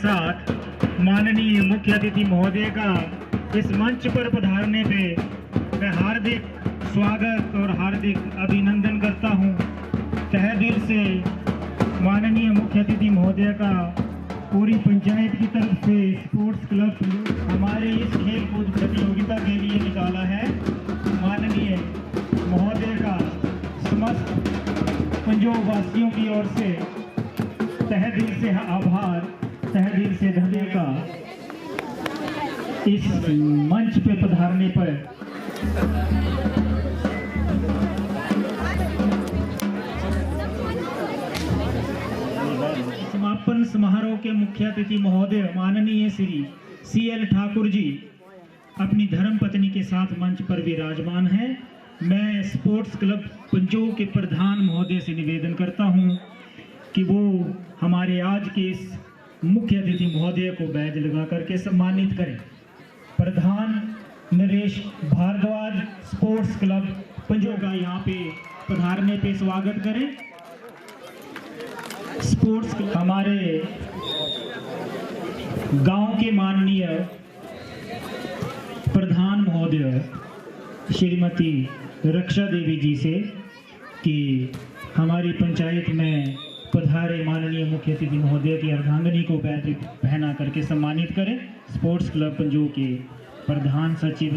साथ माननीय मुख्य अतिथि महोदय का इस मंच पर पधारने पे मैं हार्दिक स्वागत और हार्दिक अभिनंदन करता हूं। तहे दिल से माननीय मुख्य अतिथि महोदय का पूरी पंचायत की तरफ से स्पोर्ट्स क्लब हमारे इस खेल कूद प्रतियोगिता के लिए निकाला है। माननीय महोदय का समस्त पंजोब वासियों की ओर से तहे दिल से आभार, तहे दिल से धन्यवाद। इस मंच पे पधारने पर समापन समारोह के मुख्य अतिथि महोदय माननीय श्री CL ठाकुर जी अपनी धर्मपत्नी के साथ मंच पर विराजमान हैं। मैं स्पोर्ट्स क्लब पंजोब के प्रधान महोदय से निवेदन करता हूं कि वो हमारे आज के इस मुख्य अतिथि महोदय को बैज लगा करके सम्मानित करें। प्रधान नरेश भारद्वाज स्पोर्ट्स क्लब पंजोब का यहाँ पे पधारने पे स्वागत करें। स्पोर्ट्स क्लब हमारे गांव के माननीय प्रधान महोदय श्रीमती रक्षा देवी जी से कि हमारी पंचायत में पधारे माननीय मुख्य अतिथि महोदय की अर्धांगिनी को बैज पहना करके सम्मानित करें। स्पोर्ट्स क्लब पंजोब के प्रधान सचिव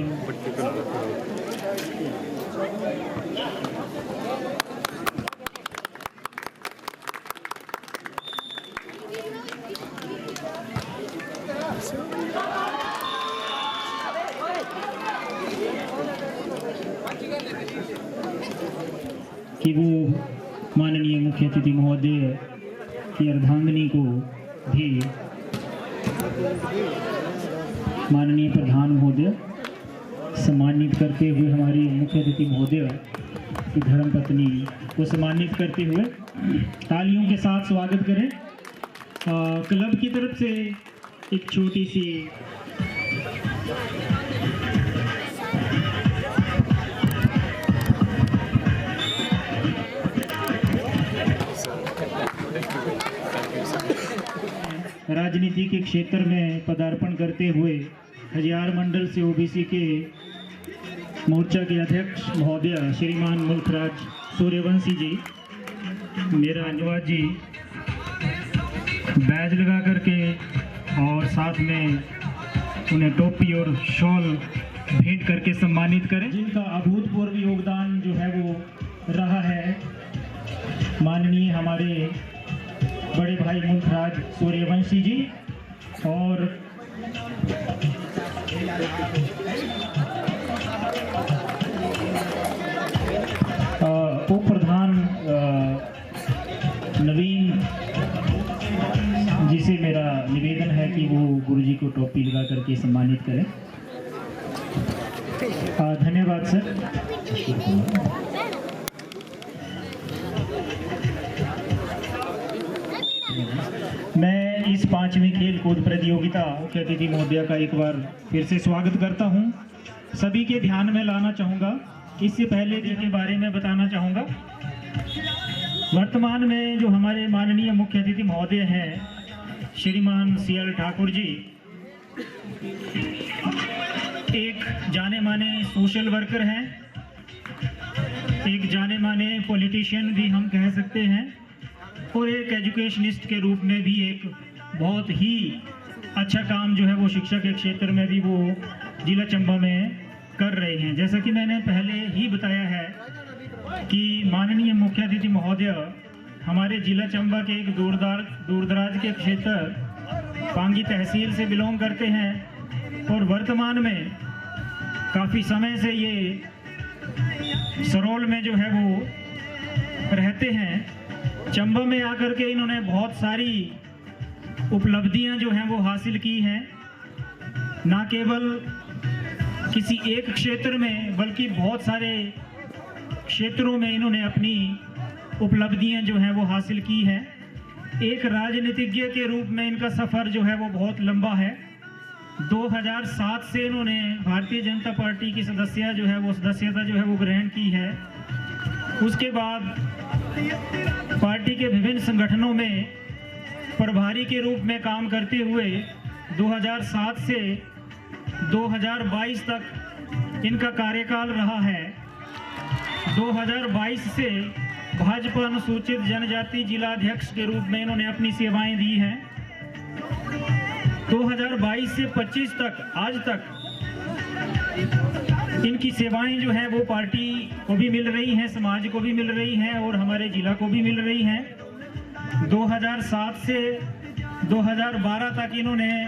कि वो माननीय मुख्य अतिथि महोदय की अर्धांगिनी को भी माननीय प्रधान महोदय सम्मानित करते हुए हमारी मुख्य अतिथि महोदय की धर्मपत्नी को सम्मानित करते हुए तालियों के साथ स्वागत करें। क्लब की तरफ से एक छोटी सी राजनीति के क्षेत्र में पदार्पण करते हुए हजियार मंडल से OBC के मोर्चा के अध्यक्ष महोदय श्रीमान मुल्कराज सूर्यवंशी जी, मेरा अनुवाद जी बैज लगा करके और साथ में उन्हें टोपी और शॉल भेंट करके सम्मानित करें, जिनका अभूतपूर्व योगदान जो है वो रहा है। माननीय हमारे बड़े भाई मुल्कराज सूर्यवंशी जी और उप प्रधान नवीन जी से मेरा निवेदन है कि वो गुरुजी को टोपी लगा करके सम्मानित करें। धन्यवाद सर। मैं इस 5वीं खेल कूद प्रतियोगिता मुख्य अतिथि महोदय का एक बार फिर से स्वागत करता हूं। सभी के ध्यान में लाना चाहूँगा, इससे पहले के बारे में बताना चाहूँगा। वर्तमान में जो हमारे माननीय मुख्य अतिथि महोदय हैं श्रीमान CL ठाकुर जी एक जाने माने सोशल वर्कर हैं, एक जाने माने पॉलिटिशियन भी हम कह सकते हैं, और एक एजुकेशनिस्ट के रूप में भी एक बहुत ही अच्छा काम जो है वो शिक्षा के क्षेत्र में भी वो जिला चंबा में कर रहे हैं। जैसा कि मैंने पहले ही बताया है कि माननीय मुख्य अतिथि महोदय हमारे जिला चंबा के एक दूरदराज के क्षेत्र पांगी तहसील से बिलोंग करते हैं और वर्तमान में काफ़ी समय से ये सरोल में जो है वो रहते हैं। चंबा में आकर के इन्होंने बहुत सारी उपलब्धियां जो हैं वो हासिल की हैं, ना केवल किसी एक क्षेत्र में बल्कि बहुत सारे क्षेत्रों में इन्होंने अपनी उपलब्धियां जो हैं वो हासिल की हैं। एक राजनीतिज्ञ के रूप में इनका सफ़र जो है वो बहुत लंबा है। 2007 से इन्होंने भारतीय जनता पार्टी की सदस्यता जो है वो ग्रहण की है। उसके बाद पार्टी के विभिन्न संगठनों में प्रभारी के रूप में काम करते हुए 2007 से 2022 तक इनका कार्यकाल रहा है। 2022 से भाजपा अनुसूचित जनजाति जिला अध्यक्ष के रूप में इन्होंने अपनी सेवाएं दी हैं। 2022 से 25 तक आज तक इनकी सेवाएं जो हैं वो पार्टी को भी मिल रही हैं, समाज को भी मिल रही हैं और हमारे जिला को भी मिल रही हैं। 2007 से 2012 तक इन्होंने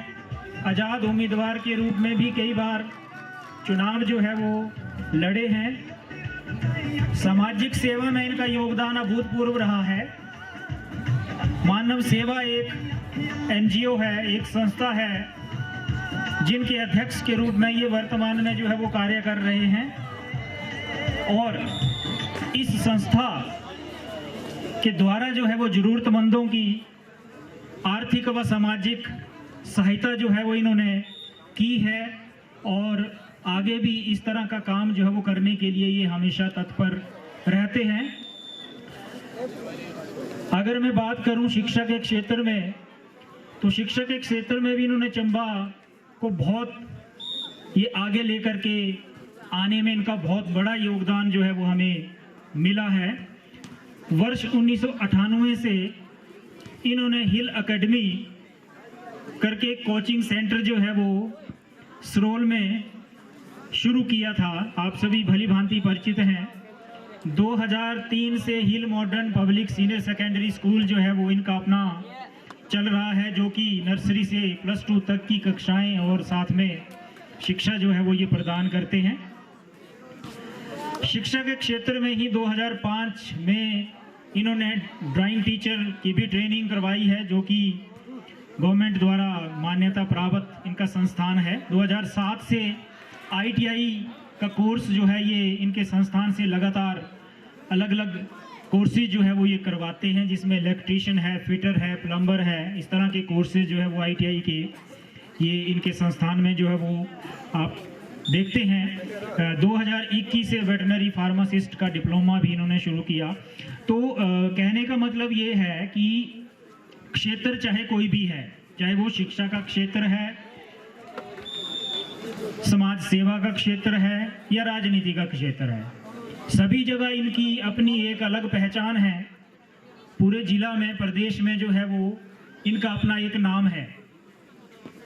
आज़ाद उम्मीदवार के रूप में भी कई बार चुनाव जो है वो लड़े हैं। सामाजिक सेवा में इनका योगदान अभूतपूर्व रहा है। मानव सेवा एक एनजीओ है, एक संस्था है जिनके अध्यक्ष के रूप में ये वर्तमान में जो है वो कार्य कर रहे हैं और इस संस्था के द्वारा जो है वो ज़रूरतमंदों की आर्थिक व सामाजिक सहायता जो है वो इन्होंने की है और आगे भी इस तरह का काम जो है वो करने के लिए ये हमेशा तत्पर रहते हैं। अगर मैं बात करूं शिक्षा के क्षेत्र में, तो शिक्षा के क्षेत्र में भी इन्होंने चंबा को बहुत ये आगे लेकर के आने में इनका बहुत बड़ा योगदान जो है वो हमें मिला है। वर्ष 1998 से इन्होंने हिल एकेडमी करके कोचिंग सेंटर जो है वो सरोल में शुरू किया था। आप सभी भली भांति परिचित हैं। 2003 से hill modern public senior secondary school जो है वो इनका अपना चल रहा है, जो कि नर्सरी से +2 तक की कक्षाएं और साथ में शिक्षा जो है वो ये प्रदान करते हैं। शिक्षा के क्षेत्र में ही 2005 में इन्होंने ड्राइंग टीचर की भी ट्रेनिंग करवाई है, जो कि गवर्नमेंट द्वारा मान्यता प्राप्त इनका संस्थान है। 2007 से ITI का कोर्स जो है ये इनके संस्थान से लगातार अलग अलग कोर्सेज जो है वो ये करवाते हैं, जिसमें इलेक्ट्रीशियन है, फिटर है, प्लम्बर है, इस तरह के कोर्सेज जो है वो ITI के ये इनके संस्थान में जो है वो आप देखते हैं। 2021 से वेटनरी फार्मासिस्ट का डिप्लोमा भी इन्होंने शुरू किया। तो कहने का मतलब ये है कि क्षेत्र चाहे कोई भी है, चाहे वो शिक्षा का क्षेत्र है, समाज सेवा का क्षेत्र है या राजनीति का क्षेत्र है, सभी जगह इनकी अपनी एक अलग पहचान है। पूरे जिला में, प्रदेश में जो है वो इनका अपना एक नाम है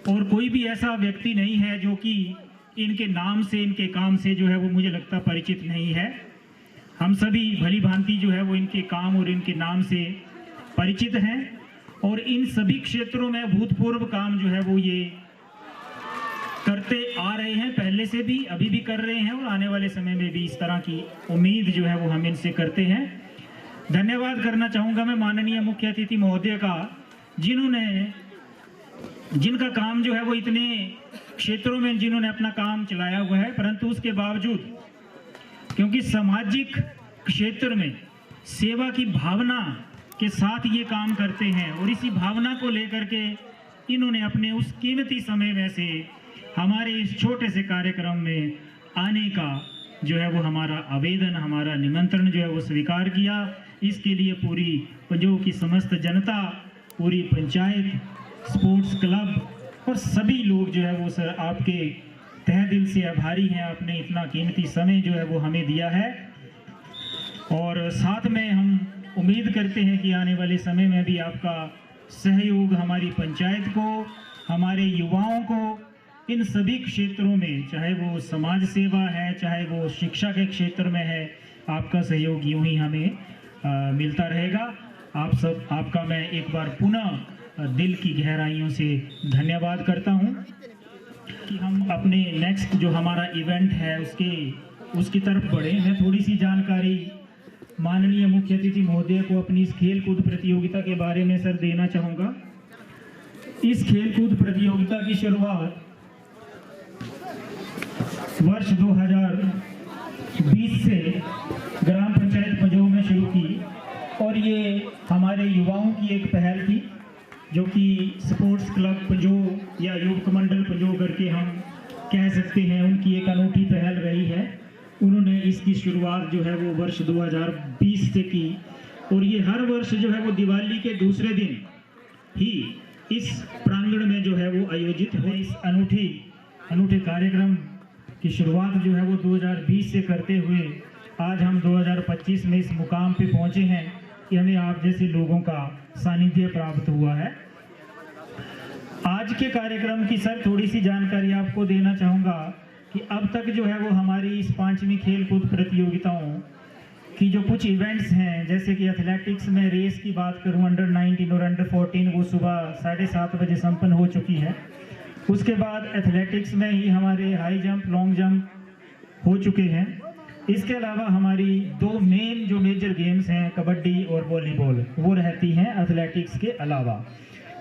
और कोई भी ऐसा व्यक्ति नहीं है जो कि इनके नाम से, इनके काम से जो है वो मुझे लगता परिचित नहीं है। हम सभी भली भांति जो है वो इनके काम और इनके नाम से परिचित हैं और इन सभी क्षेत्रों में भूतपूर्व काम जो है वो ये करते आ रहे हैं, पहले से भी, अभी भी कर रहे हैं और आने वाले समय में भी इस तरह की उम्मीद जो है वो हम इनसे करते हैं। धन्यवाद करना चाहूँगा मैं माननीय मुख्य अतिथि महोदय का, जिनका काम जो है वो इतने क्षेत्रों में जिन्होंने अपना काम चलाया हुआ है, परंतु उसके बावजूद क्योंकि सामाजिक क्षेत्र में सेवा की भावना के साथ ये काम करते हैं और इसी भावना को लेकर के इन्होंने अपने उस कीमती समय में से हमारे इस छोटे से कार्यक्रम में आने का जो है वो हमारा आवेदन, हमारा निमंत्रण जो है वो स्वीकार किया। इसके लिए पूरी पंजों की समस्त जनता, पूरी पंचायत, स्पोर्ट्स क्लब और सभी लोग जो है वो सर आपके तहे दिल से आभारी हैं। आपने इतना कीमती समय जो है वो हमें दिया है और साथ में हम उम्मीद करते हैं कि आने वाले समय में भी आपका सहयोग हमारी पंचायत को, हमारे युवाओं को इन सभी क्षेत्रों में, चाहे वो समाज सेवा है, चाहे वो शिक्षा के क्षेत्र में है, आपका सहयोग यूं ही हमें मिलता रहेगा। आपका मैं एक बार पुनः दिल की गहराइयों से धन्यवाद करता हूं कि हम अपने नेक्स्ट जो हमारा इवेंट है उसकी तरफ बढ़े। मैं थोड़ी सी जानकारी माननीय मुख्य अतिथि महोदय को अपनी इस खेल कूद प्रतियोगिता के बारे में सर देना चाहूँगा। इस खेल कूद प्रतियोगिता की शुरुआत वर्ष 2020 से ग्राम पंचायत पंजों में शुरू की और ये हमारे युवाओं की एक पहल थी, जो कि स्पोर्ट्स क्लब पंजो या युवक मंडल पंजो करके हम कह सकते हैं, उनकी एक अनूठी पहल रही है। उन्होंने इसकी शुरुआत जो है वो वर्ष 2020 से की और ये हर वर्ष जो है वो दिवाली के दूसरे दिन ही इस प्रांगण में जो है वो आयोजित हो। इस अनूठे कार्यक्रम की शुरुआत जो है वो 2020 से करते हुए आज हम 2025 में इस मुकाम पे पहुंचे हैं कि हमें आप जैसे लोगों का सानिध्य प्राप्त हुआ है। आज के कार्यक्रम की सर थोड़ी सी जानकारी आपको देना चाहूँगा कि अब तक जो है वो हमारी इस 5वीं खेलकूद प्रतियोगिताओं की जो कुछ इवेंट्स हैं, जैसे कि एथलेटिक्स में रेस की बात करूं, अंडर 19 और अंडर 14 वो सुबह 7:30 बजे संपन्न हो चुकी है। उसके बाद एथलेटिक्स में ही हमारे हाई जंप, लॉन्ग जंप हो चुके हैं। इसके अलावा हमारी 2 मेन जो मेजर गेम्स हैं, कबड्डी और वॉलीबॉल, वो रहती हैं एथलेटिक्स के अलावा।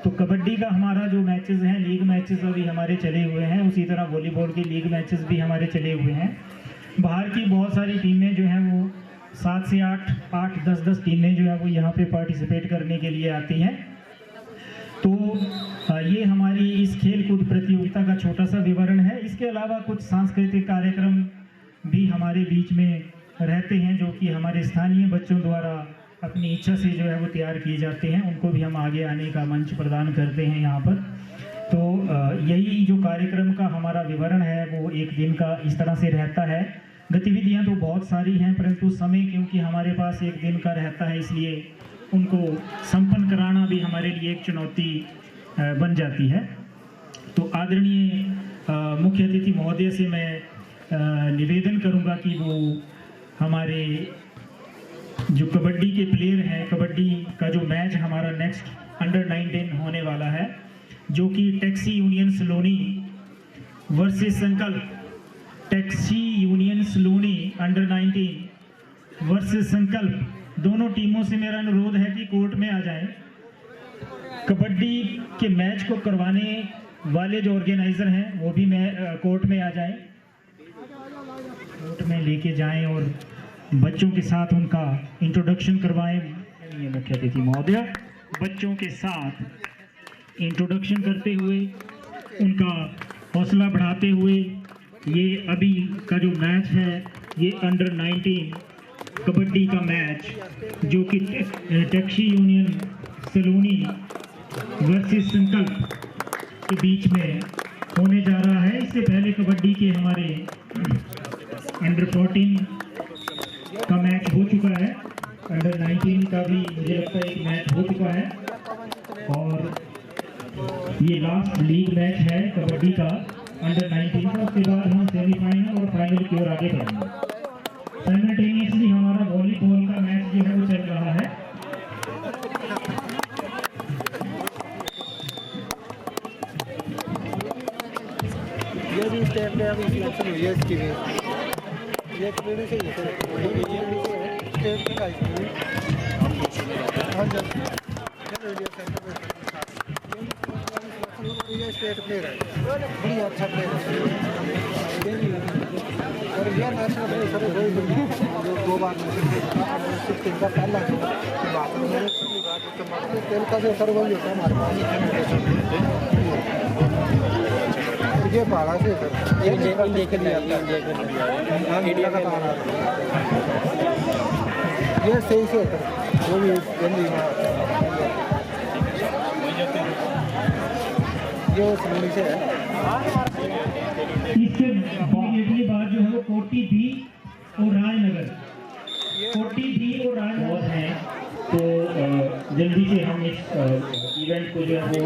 तो कबड्डी का हमारा जो मैचेस हैं, लीग मैचेस अभी हमारे चले हुए हैं, उसी तरह वॉलीबॉल के लीग मैचेस भी हमारे चले हुए हैं। बाहर की बहुत सारी टीमें जो हैं वो 7 से 8, 10 टीमें जो है वो यहाँ पे पार्टिसिपेट करने के लिए आती हैं। तो ये हमारी इस खेल कूद प्रतियोगिता का छोटा सा विवरण है। इसके अलावा कुछ सांस्कृतिक कार्यक्रम भी हमारे बीच में रहते हैं, जो कि हमारे स्थानीय बच्चों द्वारा अपनी इच्छा से जो है वो तैयार किए जाते हैं। उनको भी हम आगे आने का मंच प्रदान करते हैं यहाँ पर। तो यही जो कार्यक्रम का हमारा विवरण है वो एक दिन का इस तरह से रहता है। गतिविधियाँ तो बहुत सारी हैं, परंतु समय क्योंकि हमारे पास एक दिन का रहता है, इसलिए उनको संपन्न कराना भी हमारे लिए एक चुनौती बन जाती है। तो आदरणीय मुख्य अतिथि महोदय से मैं निवेदन करूंगा कि वो हमारे जो कबड्डी के प्लेयर हैं, कबड्डी का जो मैच हमारा नेक्स्ट अंडर 19 होने वाला है, जो कि टैक्सी यूनियन सलोनी वर्सेस संकल्प, टैक्सी यूनियन सलोनी अंडर 19 वर्सेस संकल्प, दोनों टीमों से मेरा अनुरोध है कि कोर्ट में आ जाएं। कबड्डी के मैच को करवाने वाले जो ऑर्गेनाइजर हैं वो भी कोर्ट में आ जाएं, कोर्ट में लेके जाएं और बच्चों के साथ उनका इंट्रोडक्शन करवाएं। मुख्य अतिथि महोदय बच्चों के साथ इंट्रोडक्शन करते हुए, उनका हौसला बढ़ाते हुए, ये अभी का जो मैच है ये अंडर 19 कबड्डी का मैच, जो कि टैक्सी यूनियन सलोनी वर्सेस संकल्प के बीच में होने जा रहा है। इससे पहले कबड्डी के हमारे अंडर 14 का मैच हो चुका है, अंडर 19 का भी मुझे लगता है एक मैच हो चुका है, और ये लास्ट लीग मैच है कबड्डी का अंडर 19 का। उसके बाद हम सेमीफाइनल और फाइनल की ओर आगे बढ़ेंगे। साइमल्टेनियसली हमारा वॉलीबॉल का मैच जो है वो चल रहा है। ये भी स्टेप पे अभी सिलेक्शन हुई है इसकी भी, ये कबड्डी से ही स्टेप पे का इसकी हाँ जी चलो इंडिया सेंटर पे ये स्टेट प्लेयर है, बड़ी अच्छा प्लेयर है। और ये नेशनल प्लेयर सर जो 2 बार नेशनल का पहला बात है, तेल का जो सर वही होता है हमारे पास। ये पहाड़ा से सर ये देख लिया ये सही से जो भी ये सलोनी से है। इसके अगली बात जो है वो कोटी भी और राजनगर, कोटी भी और राजनगर है। तो जल्दी से हम इस इवेंट को जो है वो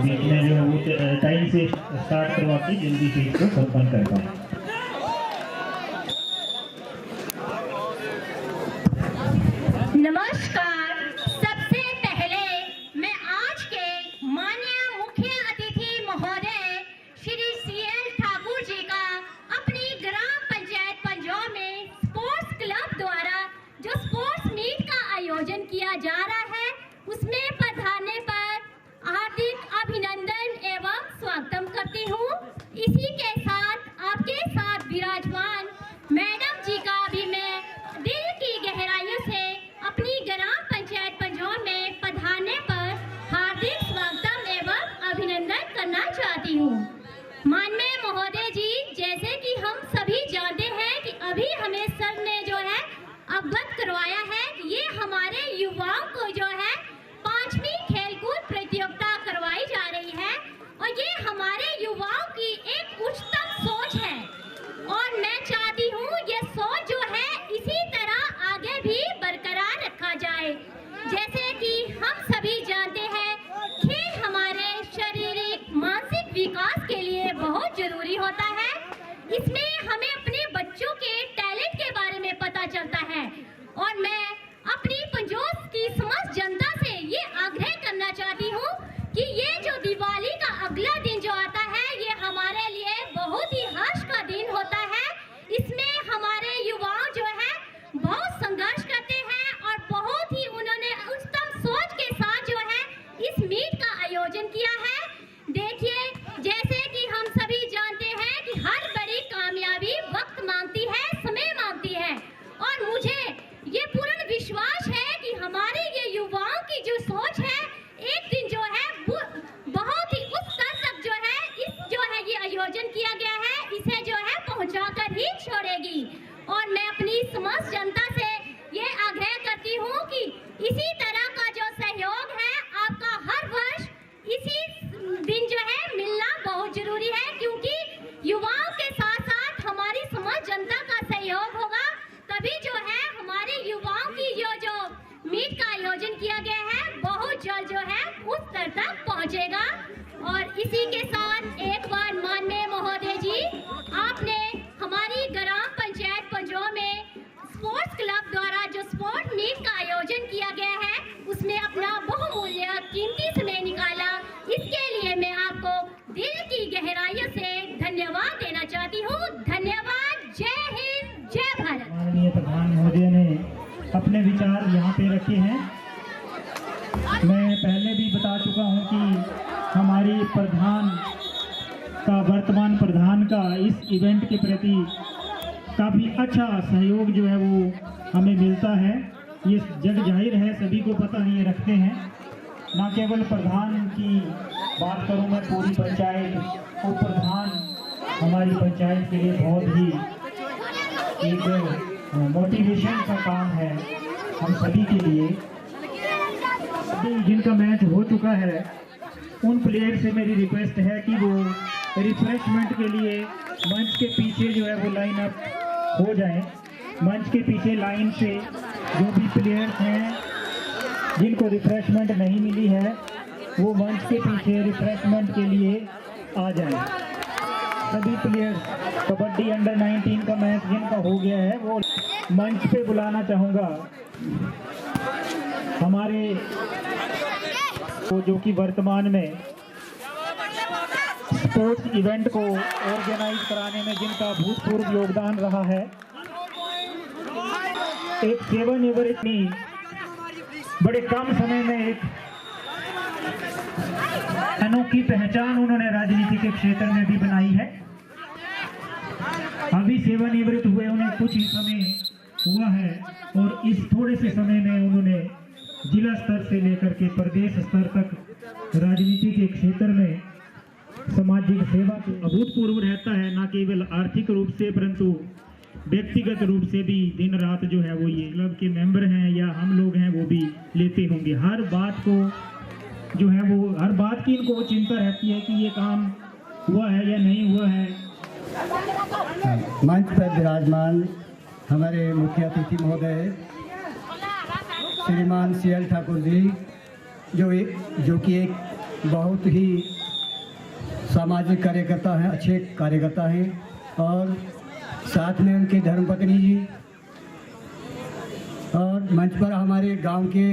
बीच में जो है वो टाइम से स्टार्ट करवा के जल्दी से इसको संपन्न कर पाएँ। नमस्कार। सबसे पहले मैं आज के माननीय मुख्य अतिथि महोदय श्री CL ठाकुर जी का अपनी ग्राम पंचायत पंजौर में स्पोर्ट्स क्लब द्वारा जो स्पोर्ट्स मीट का आयोजन किया जा रहा है उसमें पधारने पर हार्दिक अभिनंदन एवं स्वागतम करती हूँ। इसी के साथ आपके बढ़ेगी। और मैं अपनी समस्त जनता से ये आग्रह करती हूँ कि इसी तरह का जो सहयोग है आपका हर वर्ष इसी दिन जो है मिलना बहुत जरूरी है, क्योंकि युवाओं के साथ साथ हमारी समस्त जनता का सहयोग होगा तभी जो है हमारे युवाओं की जो मीट का आयोजन किया गया है बहुत जल्द जो है उस स्तर तक पहुंचेगा। और इसी के साथ एक बार माननीय महोदय जी, आपने हमारी ग्राम पंचायत पंजों में स्पोर्ट्स क्लब द्वारा जो स्पोर्ट मीट का आयोजन किया गया है उसमें अपना बहुमूल्य कीमती समय निकाला, इसके लिए मैं आपको दिल की गहराइयों से धन्यवाद देना चाहती हूँ। धन्यवाद। जय हिंद, जय भारत। माननीय प्रधान महोदय ने अपने विचार यहाँ पे रखे हैं। मैं पहले भी बता चुका हूँ कि हमारी वर्तमान प्रधान का इस इवेंट के प्रति काफ़ी अच्छा सहयोग जो है वो हमें मिलता है। ये जग जाहिर है, सभी को पता है, ये रखते हैं। ना केवल प्रधान की बात करूँ मैं, पूरी पंचायत, उप प्रधान हमारी पंचायत के लिए बहुत ही एक मोटिवेशन का काम है हम सभी के लिए। अभी जिनका मैच हो चुका है उन प्लेयर से मेरी रिक्वेस्ट है कि वो रिफ्रेशमेंट के लिए मंच के पीछे जो है वो लाइन अप हो जाएं। मंच के पीछे लाइन से जो भी प्लेयर्स हैं जिनको रिफ्रेशमेंट नहीं मिली है वो मंच के पीछे रिफ्रेशमेंट के लिए आ जाएं। सभी प्लेयर्स, कबड्डी अंडर 19 का मैच जिनका हो गया है वो मंच पे बुलाना चाहूँगा। हमारे जो कि वर्तमान में स्पोर्ट्स इवेंट को ऑर्गेनाइज कराने में जिनका भूतपूर्व योगदान रहा है, एक सेवानिवृत्त इतनी बड़े कम समय में एक अनोखी पहचान उन्होंने राजनीति के क्षेत्र में भी बनाई है। अभी सेवानिवृत्त हुए उन्हें कुछ ही समय हुआ है और इस थोड़े से समय में उन्होंने जिला स्तर से लेकर के प्रदेश स्तर तक राजनीति के क्षेत्र में सामाजिक सेवा को अभूतपूर्व रहता है। न केवल आर्थिक रूप से परंतु व्यक्तिगत रूप से भी दिन रात जो है वो ये क्लब के मेंबर हैं या हम लोग हैं वो भी लेते होंगे। हर बात को जो है वो हर बात की इनको चिंता रहती है कि ये काम हुआ है या नहीं हुआ है। मंच पर विराजमान हमारे मुख्य अतिथि महोदय श्रीमान CL ठाकुर जी, जो कि एक बहुत ही सामाजिक कार्यकर्ता हैं, अच्छे कार्यकर्ता हैं, और साथ में उनकी धर्मपत्नी जी, और मंच पर हमारे गांव के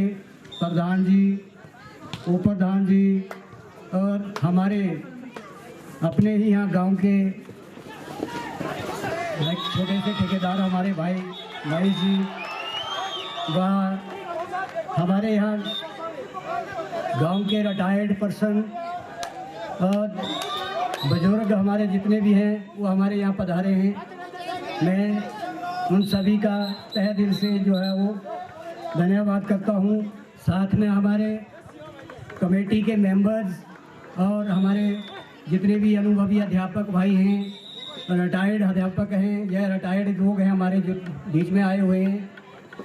प्रधान जी, उप प्रधान जी, और हमारे अपने ही यहाँ गांव के छोटे से ठेकेदार हमारे भाई महेश जी, व हमारे यहाँ गांव के रिटायर्ड पर्सन और बुजुर्ग हमारे जितने भी हैं वो हमारे यहाँ पधारे हैं। मैं उन सभी का तहे दिल से जो है वो धन्यवाद करता हूँ। साथ में हमारे कमेटी के मेंबर्स और हमारे जितने भी अनुभवी अध्यापक भाई हैं, रिटायर्ड अध्यापक हैं या रिटायर्ड लोग हैं हमारे जो बीच में आए हुए हैं,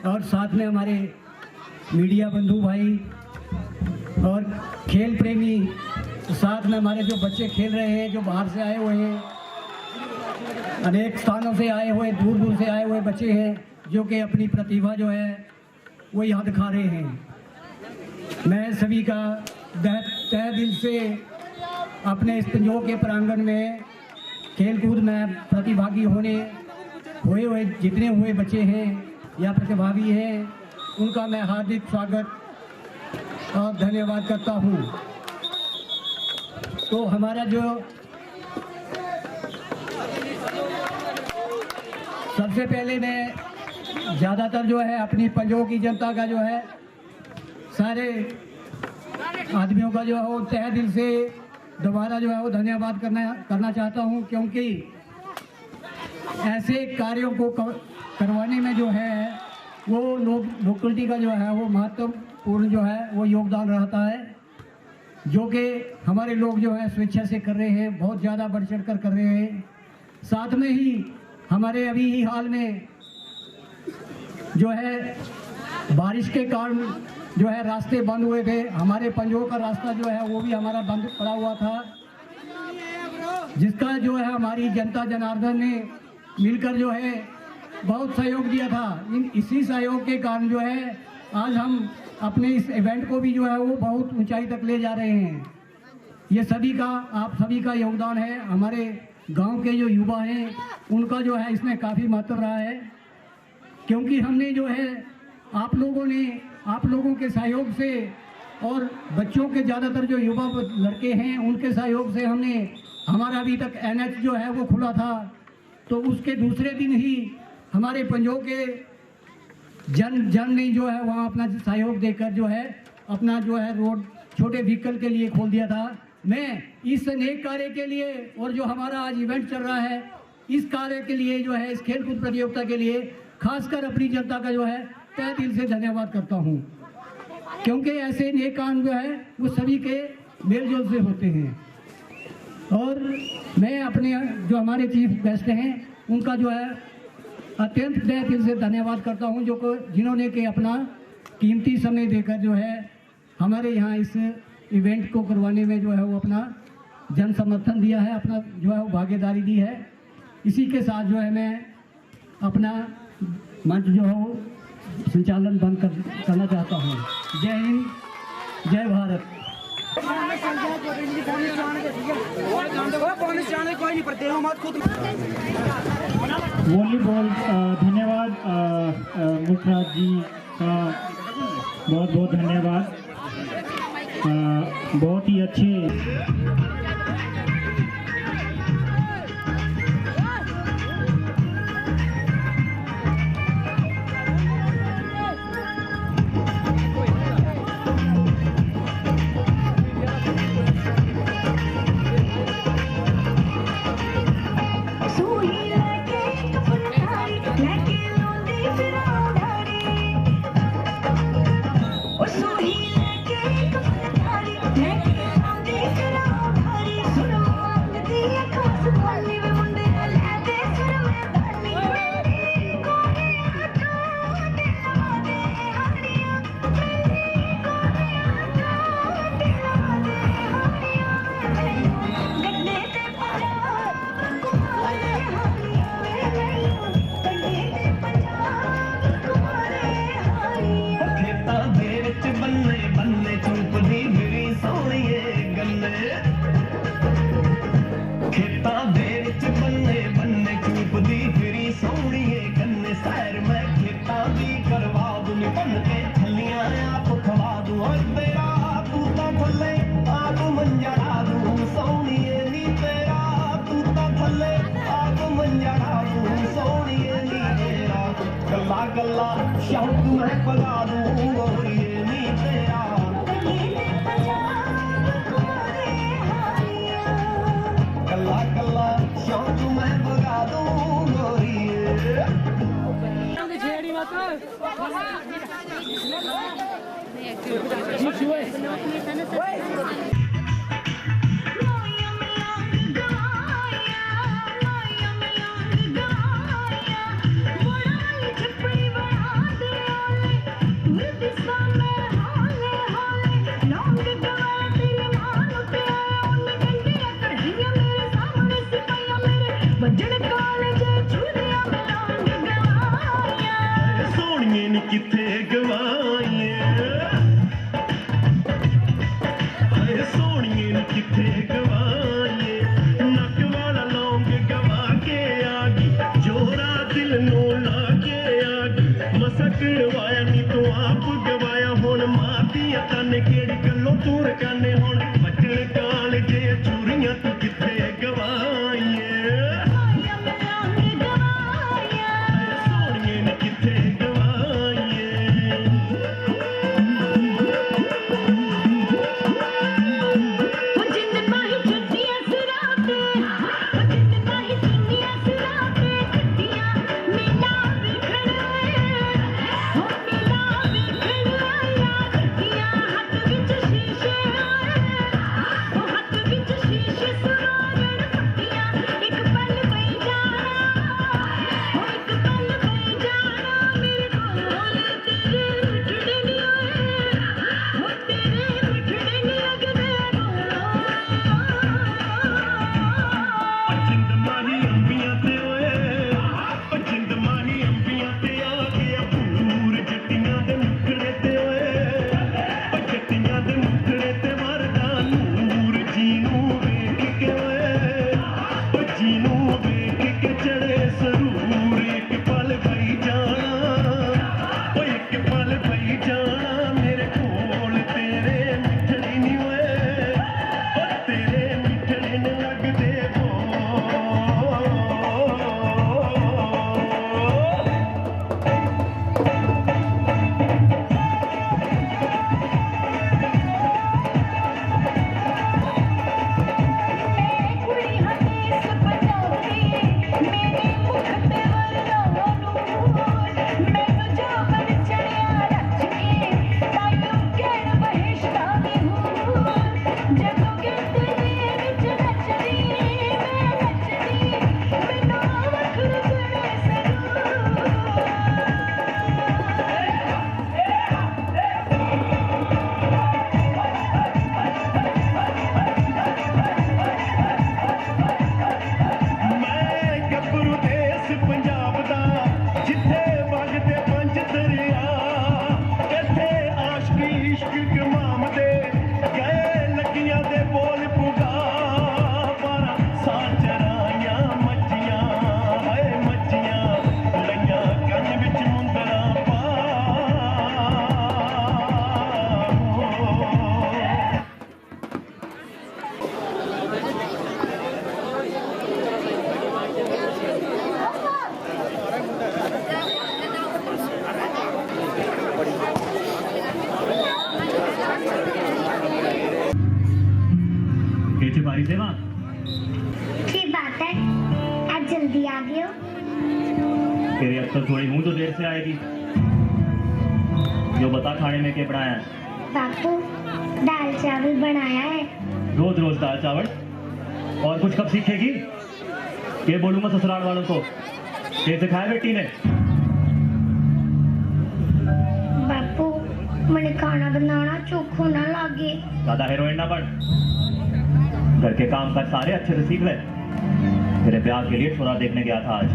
और साथ में हमारे मीडिया बंधु भाई और खेल प्रेमी, साथ में हमारे जो बच्चे खेल रहे हैं, जो बाहर से आए हुए हैं, अनेक स्थानों से आए हुए, दूर दूर से आए हुए बच्चे हैं जो कि अपनी प्रतिभा जो है वो यहाँ दिखा रहे हैं। मैं सभी का तहे दिल से अपने इस पंजों के प्रांगण में खेलकूद में प्रतिभागी हुए जितने हुए बच्चे हैं या प्रतिभागी हैं उनका मैं हार्दिक स्वागत और धन्यवाद करता हूं। तो हमारा जो सबसे पहले मैं ज़्यादातर जो है अपनी पंजों की जनता का जो है सारे आदमियों का जो है वो तहे दिल से दोबारा जो है वो धन्यवाद करना चाहता हूं, क्योंकि ऐसे कार्यों को करवाने में जो है वो लोकलिटी का जो है वो महत्वपूर्ण जो है वो योगदान रहता है, जो कि हमारे लोग जो है स्वेच्छा से कर रहे हैं, बहुत ज़्यादा बढ़ चढ़ कर रहे हैं। साथ में ही हमारे अभी ही हाल में जो है बारिश के कारण जो है रास्ते बंद हुए थे। हमारे पंजों का रास्ता जो है वो भी हमारा बंद पड़ा हुआ था, जिसका जो है हमारी जनता जनार्दन ने मिलकर जो है बहुत सहयोग दिया था। इसी सहयोग के कारण जो है आज हम अपने इस इवेंट को भी जो है वो बहुत ऊंचाई तक ले जा रहे हैं। ये सभी का, आप सभी का योगदान है। हमारे गांव के जो युवा हैं उनका जो है इसमें काफ़ी महत्व रहा है, क्योंकि हमने जो है आप लोगों के सहयोग से और बच्चों के ज़्यादातर जो युवा लड़के हैं उनके सहयोग से हमारा अभी तक NH जो है वो खुला था। तो उसके दूसरे दिन ही हमारे पंजों के जन ने जो है वहाँ अपना सहयोग देकर जो है अपना जो है रोड छोटे व्हीकल के लिए खोल दिया था। मैं इस नेक कार्य के लिए और जो हमारा आज इवेंट चल रहा है इस कार्य के लिए जो है इस खेलकूद प्रतियोगिता के लिए खासकर अपनी जनता का जो है तहे दिल से धन्यवाद करता हूँ, क्योंकि ऐसे नेक काम जो है वो सभी के मेलजोल से होते हैं। और मैं अपने जो हमारे चीफ गेस्ट हैं उनका जो है अत्यंत तहे दिल से धन्यवाद करता हूं, जिन्होंने कि अपना कीमती समय देकर जो है हमारे यहाँ इस इवेंट को करवाने में जो है वो अपना जन समर्थन दिया है, अपना जो है वो भागीदारी दी है। इसी के साथ जो है मैं अपना मंच जो है वो संचालन बंद करना चाहता हूँ। जय हिंद, जय भारत। वॉलीबॉल धन्यवाद मुखराज जी का बहुत बहुत धन्यवाद। बहुत ही अच्छे गल्ला शौक मैं बगा दूँ ये नी तेरा गल्ला गल्ला शौक मैं बगा दूँ किथे गवाइए सोनिए ने किथे गवाइए नक वाला लौंग गवा के आगी जोरा दिल नो लाके आगी मसक वाया नी तो आप गवाया हुण माती तन केड़ी गल्लों तूर काने हुण बचन काल जे चूरियां तू किथे गवाइए सोनिए ने किथे हमारी सेवा। अच्छी बात है, आज जल्दी आ गए हो। तेरी अब तो थोड़ी हूँ तो देर से आएगी। जो बता खाने में क्या बनाया है? बापू दाल चावल बनाया है। रोज रोज दाल चावल? और कुछ कब सीखेगी? ये बोलूंगा ससुराल वालों को। ये सिखाया बेटी ने? बापू मैंने खाना बनाना चोखो ना लागे। ज्यादा हीरोइन ना बन। घर के काम काज सारे अच्छे से सीख ले। तेरे ब्याह के लिए छोरा देखने गया था आज।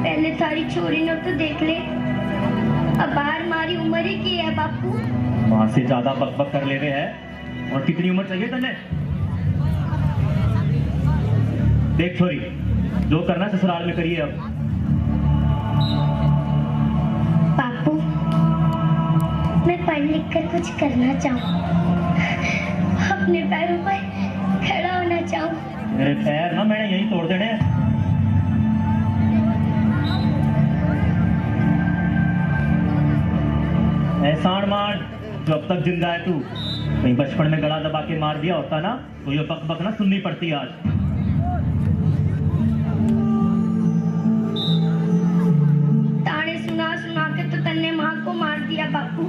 पहले सारी छोरी ने तो देख ले, अब बाहर हमारी उम्र ही की है बापू। माँ से ज्यादा बकबक कर ले रहे हैं। और कितनी उम्र चाहिए तन्ने? देख छोरी, जो करना ससुराल में करिए अब। बापू मैं पढ़ लिख कर कुछ करना चाहूँ, अपने पैरों पर खड़ा होना चाहूँ। मेरे पैर ना मैंने यहीं तोड़ देने हैं। एहसान मान, जो अब तक जिंदा है तू। कहीं बचपन में गला दबा के मार दिया होता ना तो ये बक बक ना सुननी पड़ती आज। ताने सुना सुना के तो तन्ने माँ को मार दिया बापू,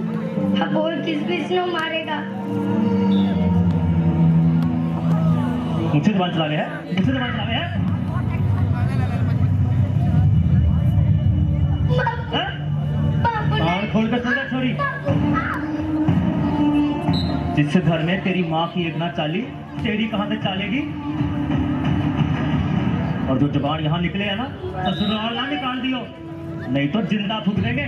अब और किस नो मारेगा। मुझसे जबान चला रहे हैं? मुझसे जबान चला रहे हैं? बापू ने कान खोल कर सुन ले छोरी। जिससे घर में तेरी माँ की एक ना चाली, तेरी कहाँ से चालेगी? और जो जबान यहाँ निकले है ना, ससुराल ना निकाल दियो, नहीं तो जिंदा फूक देंगे।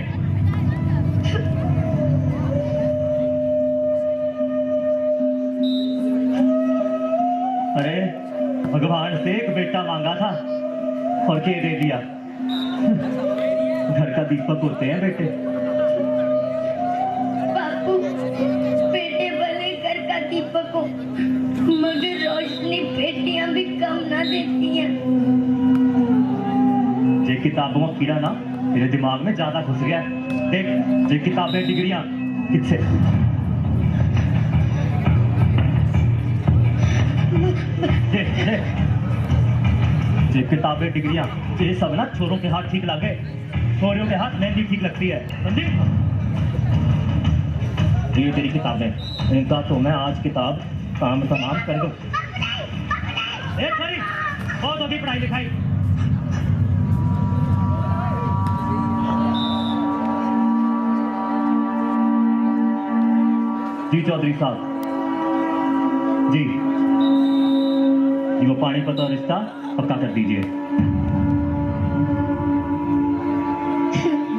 अरे भगवान से एक बेटा मांगा था और के दे दिया। घर का दीपक होते हैं बेटे। बापू बेटे भले घर का दीपक हो, मगर रोशनी बेटियां भी कम ना देती हैं। ये किताबों का कीड़ा ना तेरे दिमाग में ज्यादा घुस गया है। देख ये किताबें डिग्रियां किससे? ये किताबें डिग्रियां ये सब ना छोरों के हाथ ठीक लगे। छोरियों के हाथ मेहंदी ठीक लगती है, समझी? ये तेरी किताबें, इनका तो मैं आज किताब काम तमाम कर दूं। सॉरी, बहुत होगी पढ़ाई लिखाई। जी चौधरी साहब जी, वो पानीपत और रिश्ता पक्का कर दीजिए।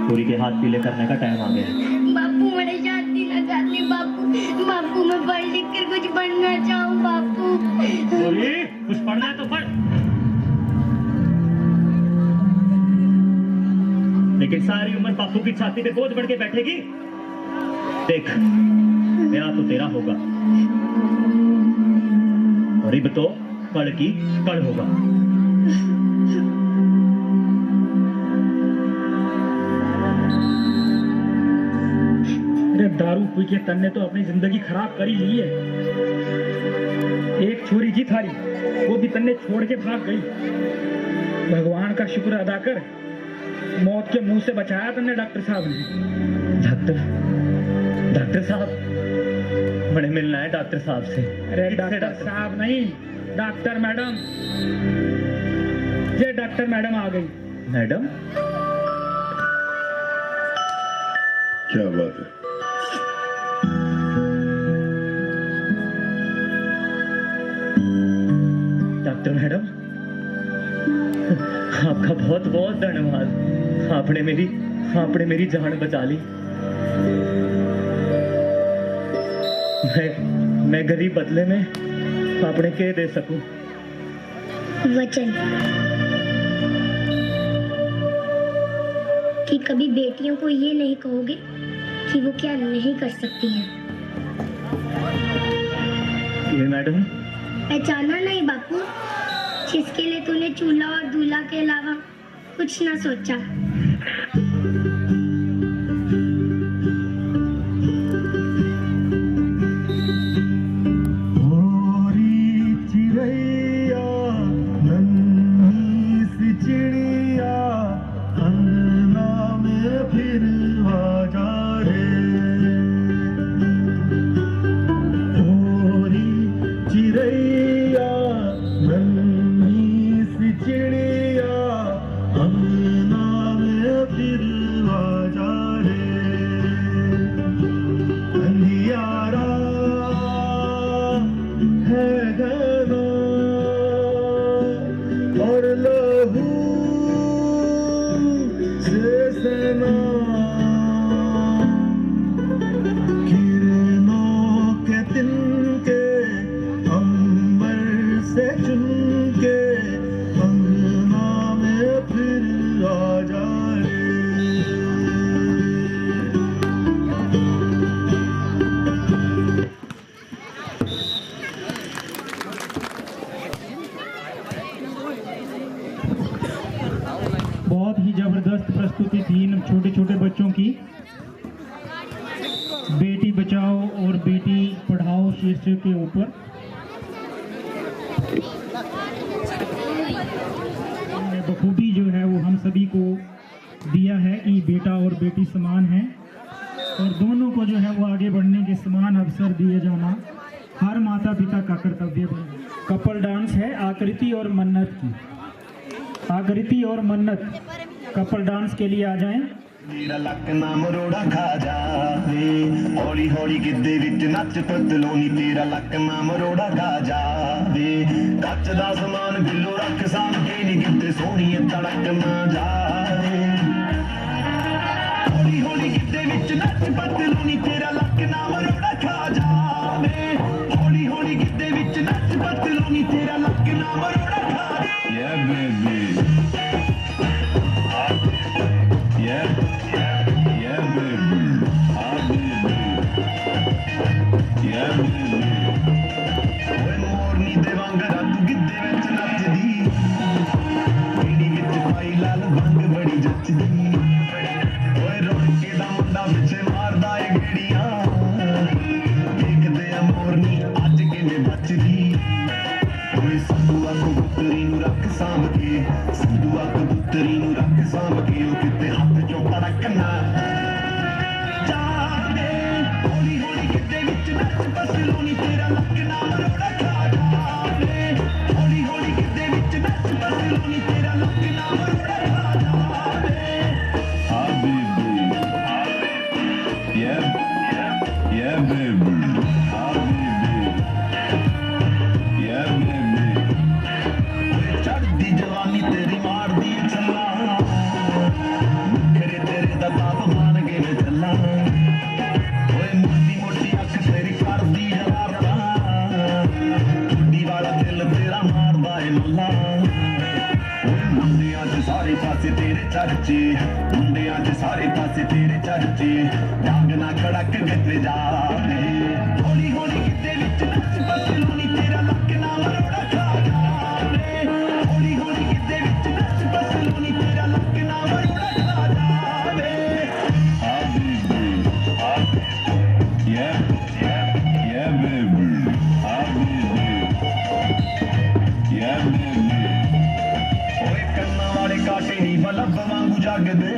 पूरी के हाथ पीले करने का टाइम आ गया है। बापू मैंने शादी ना करनी बापू। बापू मैं पढ़ लिख कर कुछ बनना चाहूँ बापू। पूरी कुछ पढ़ना है तो पढ़, लेकिन सारी उम्र बापू की छाती पे बोझ बढ़ के बैठेगी? देख ब्याह तो तेरा होगा और इब तो कल की कल होगा। अरे दारू पी के तन्ने तो अपनी जिंदगी खराब कर ही ली है। एक छोरी जी थारी, वो भी तन्ने छोड़ के भाग गई। भगवान का शुक्र अदा कर, मौत के मुंह से बचाया तन्ने डॉक्टर साहब ने। डॉक्टर साहब बड़े मिलना है डॉक्टर साहब से। अरे डॉक्टर साहब नहीं, डॉक्टर मैडम। ये डॉक्टर मैडम आ गई। मैडम क्या बात है? डॉक्टर मैडम आपका बहुत बहुत धन्यवाद। आपने मेरी जान बचा ली। मैं गरीब बदले में आपने क्या दे सकूं? वचन कि कभी बेटियों को ये नहीं कहोगे कि वो क्या नहीं कर सकती हैं। ये मैडम पहचाना नहीं बापू, जिसके लिए तूने चूल्हा और दूल्हा के अलावा कुछ ना सोचा। और लहू से सना किरणों के तिनके अंबर से चुनके अंगना में फिर आ जाए। बहुत ही जबरदस्त प्रस्तुति थी इन छोटे छोटे बच्चों की। बेटी बचाओ और बेटी पढ़ाओ शीर्षक के ऊपर बखूबी जो है वो हम सभी को दिया है कि बेटा और बेटी समान हैं और दोनों को जो है वो आगे बढ़ने के समान अवसर दिए जाना हर माता पिता का कर्तव्य है। कपल डांस है आकृति और मन्नत की। आकृति और मन्नत कपल डांस के लिए आ जाएं। मेरा लक ना मरोड़ा खा जावे हौली हौली गिद्धे विच नच पतलोनी तेरा लक ना मरोड़ा खा जावे कच दा समान बिलो रख सामने नी गिद्धे सोहणीए तड़क ना जावे हौली हौली गिद्धे विच नच पतलोनी तेरा लक ना मरोड़ा खा जावे हौली हौली गिद्धे विच नच पतलोनी तेरा लक ना मरोड़ा खा जावे। Yeah baby मोरनी दे वांगरा तू गिद्धे विच नचदी पीड़ी विच पाई लाल भंग बड़ी जचदी ओए रोके दा मुंडा पिछे मारदा ए गेड़ियां देखदे आ मोरनी अज किवें बचदी ओए संधुआ कबूतरी नूं रख सांभ के संधुआ कबूतरी नूं रख सांभ के ओ किते हत्थ चों तड़क ना जावे हौली हौली गिद्धे विच नच पतलोनी तेरा लक ना मरोड़ा खा जावे हौली हौली गिद्धे विच नच पतलोनी तेरा लक ना मरोड़ा खा जावे। Habibi yeah baby Habibi yeah baby चढ़दी जवानी तेरी मारदी छल्ला नखरे तेरे दा तापमान किवें चला ओए मोटी मोटी अख तेरी करदी जवारता ठुड्डी वाला दिल तेरा मारदा ए मल्ला ओए मुंडियां च सारे पासे तेरे चर्चे मुंडियां च सारे पासे तेरे चर्चे डांग ना खड़क गते जावे हौली हौली गिद्धे विच नच पतलोनी तेरा लक ना मरोड़ा खा जावे हौली हौली गिद्धे विच नच पतलोनी तेरा लक ना मरोड़ा खा जावे। Habibi yeah baby Habibi yeah baby ओए कन्ना वाले काटे नी बलब वांगू जगदे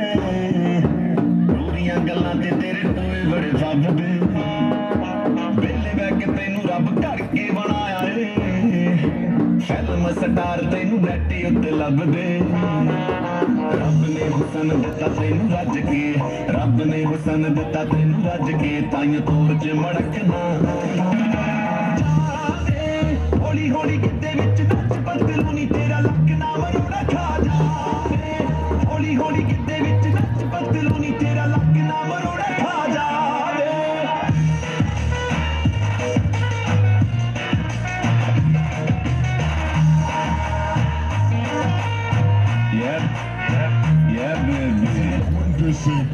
पूरियां गल्लां ते तेरे टोए बड़े फबदे बेले बह के तैनू रब करके बनाया ए फिल्म स्टार तैनू नेट उत्ते लभदे रब ने हुसन दिता तैनू रज के रब ने हुसन दिता तैनू रज के ताइयों तोर च मड़कना हौली हौली गिद्धे विच नच पतलोनी तेरा लक ना मरोड़ा खा जावे हौली हौली गिद्धे विच नच पतलोनी तेरा लक ना मरोड़ा खा जावे। Yeah baby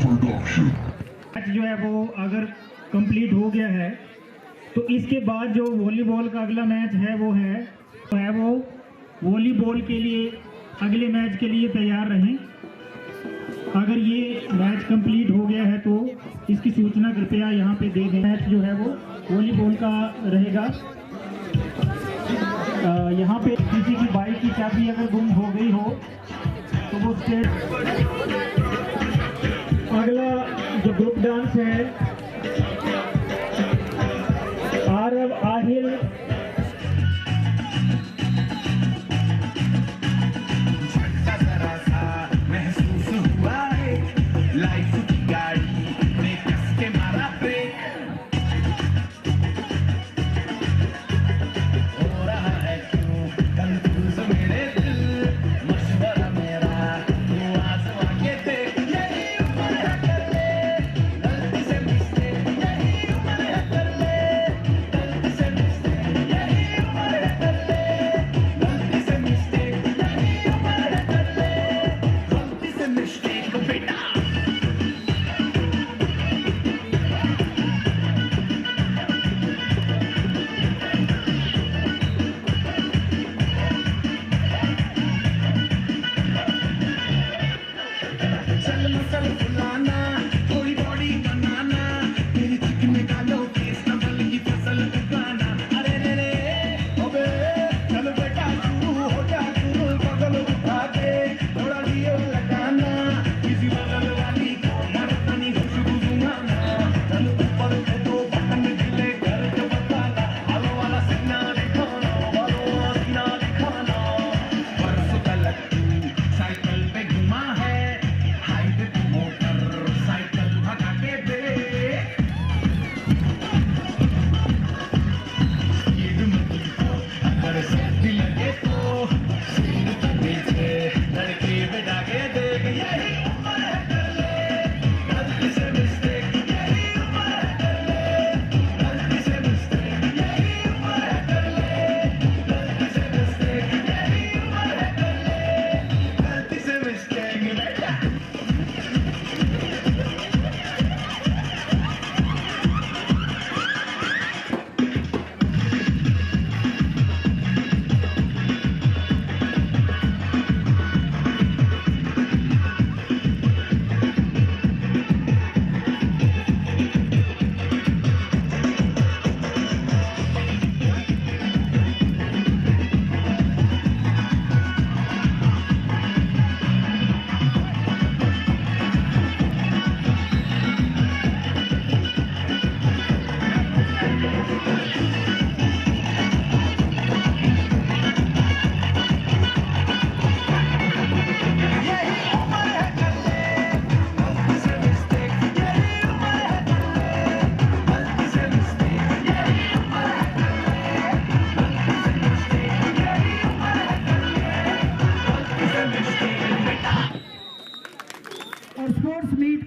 production मैच जो है वो अगर कंप्लीट हो गया है तो इसके बाद जो वॉलीबॉल का अगला मैच है वो वॉलीबॉल के लिए अगले मैच के लिए तैयार रहें। अगर ये मैच कंप्लीट हो गया है तो इसकी सूचना कृपया यहाँ पे दे दें। मैच जो है वो वॉलीबॉल का रहेगा। यहाँ पे किसी की बाइक की चाबी अगर गुम हो गई हो तो वो अगला जो ग्रुप डांस है आरव आहिल महसूस हुआ है लाइफ की गाड़ी में कस के मारा ब्रेक हो रहा है क्यों कंफ्यूज मेरे दिल